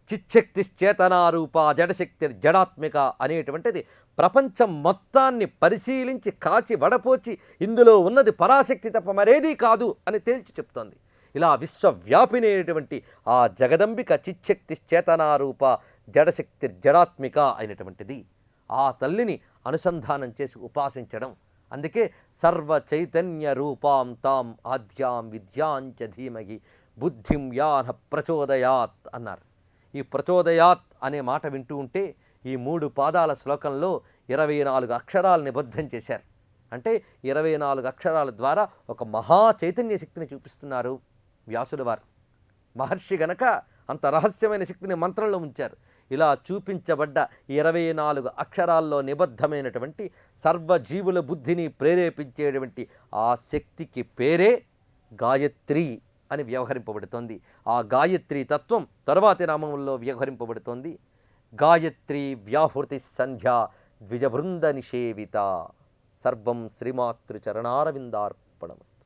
చిచ్చక్తి చేతనారూప జడశక్తి జడాత్మిక అనేటువంటిది ప్రపంచం మొత్తాన్ని పరిశీలించి కాచి వడపోచి ఇందులో ఉన్నది పరాశక్తి తప్ప మరేదీ కాదు అని తేల్చి చెప్తోంది. ఇలా విశ్వవ్యాపినటువంటి ఆ జగదంబిక చిచ్చక్తి చేతనారూప జడశక్తి జడాత్మిక అయినటువంటిది. ఆ తల్లిని అనుసంధానం చేసి ఉపాసించడం. అందుకే సర్వ చైతన్య రూపాం తాం ఆద్యాం విద్యాంచ ధీమహి బుద్ధిం యాన ప్రచోదయాత్ అన్నారు. ఈ ప్రచోదయాత్ అనే మాట వింటూ ఉంటే ఈ 3 పాదాల శ్లోకంలో 24 అక్షరాలు నిబద్ధం చేశారు. అంటే 24 అక్షరాల ద్వారా ఒక మహా చైతన్య శక్తిని చూపిస్తున్నారు వ్యాసుల వారు. మహర్షి గనక అంత రహస్యమైన శక్తిని మంత్రంలో ఉంచారు. ఇలా చూపించబడ్డ 24 అక్షరాల్లో నిబద్ధమైనటువంటి సర్వజీవుల బుద్ధిని ప్రేరేపించేటువంటి ఆ శక్తికి పేరే గాయత్రి అని వ్యవహరింపబడుతోంది. ఆ గాయత్రి తత్వం తరువాతి నామంలో వ్యవహరింపబడుతోంది. గాయత్రి వ్యాహృతి సంధ్యా ద్విజబృంద నిషేవిత. సర్వం శ్రీమాతృచరణారవిందార్పణమస్తు.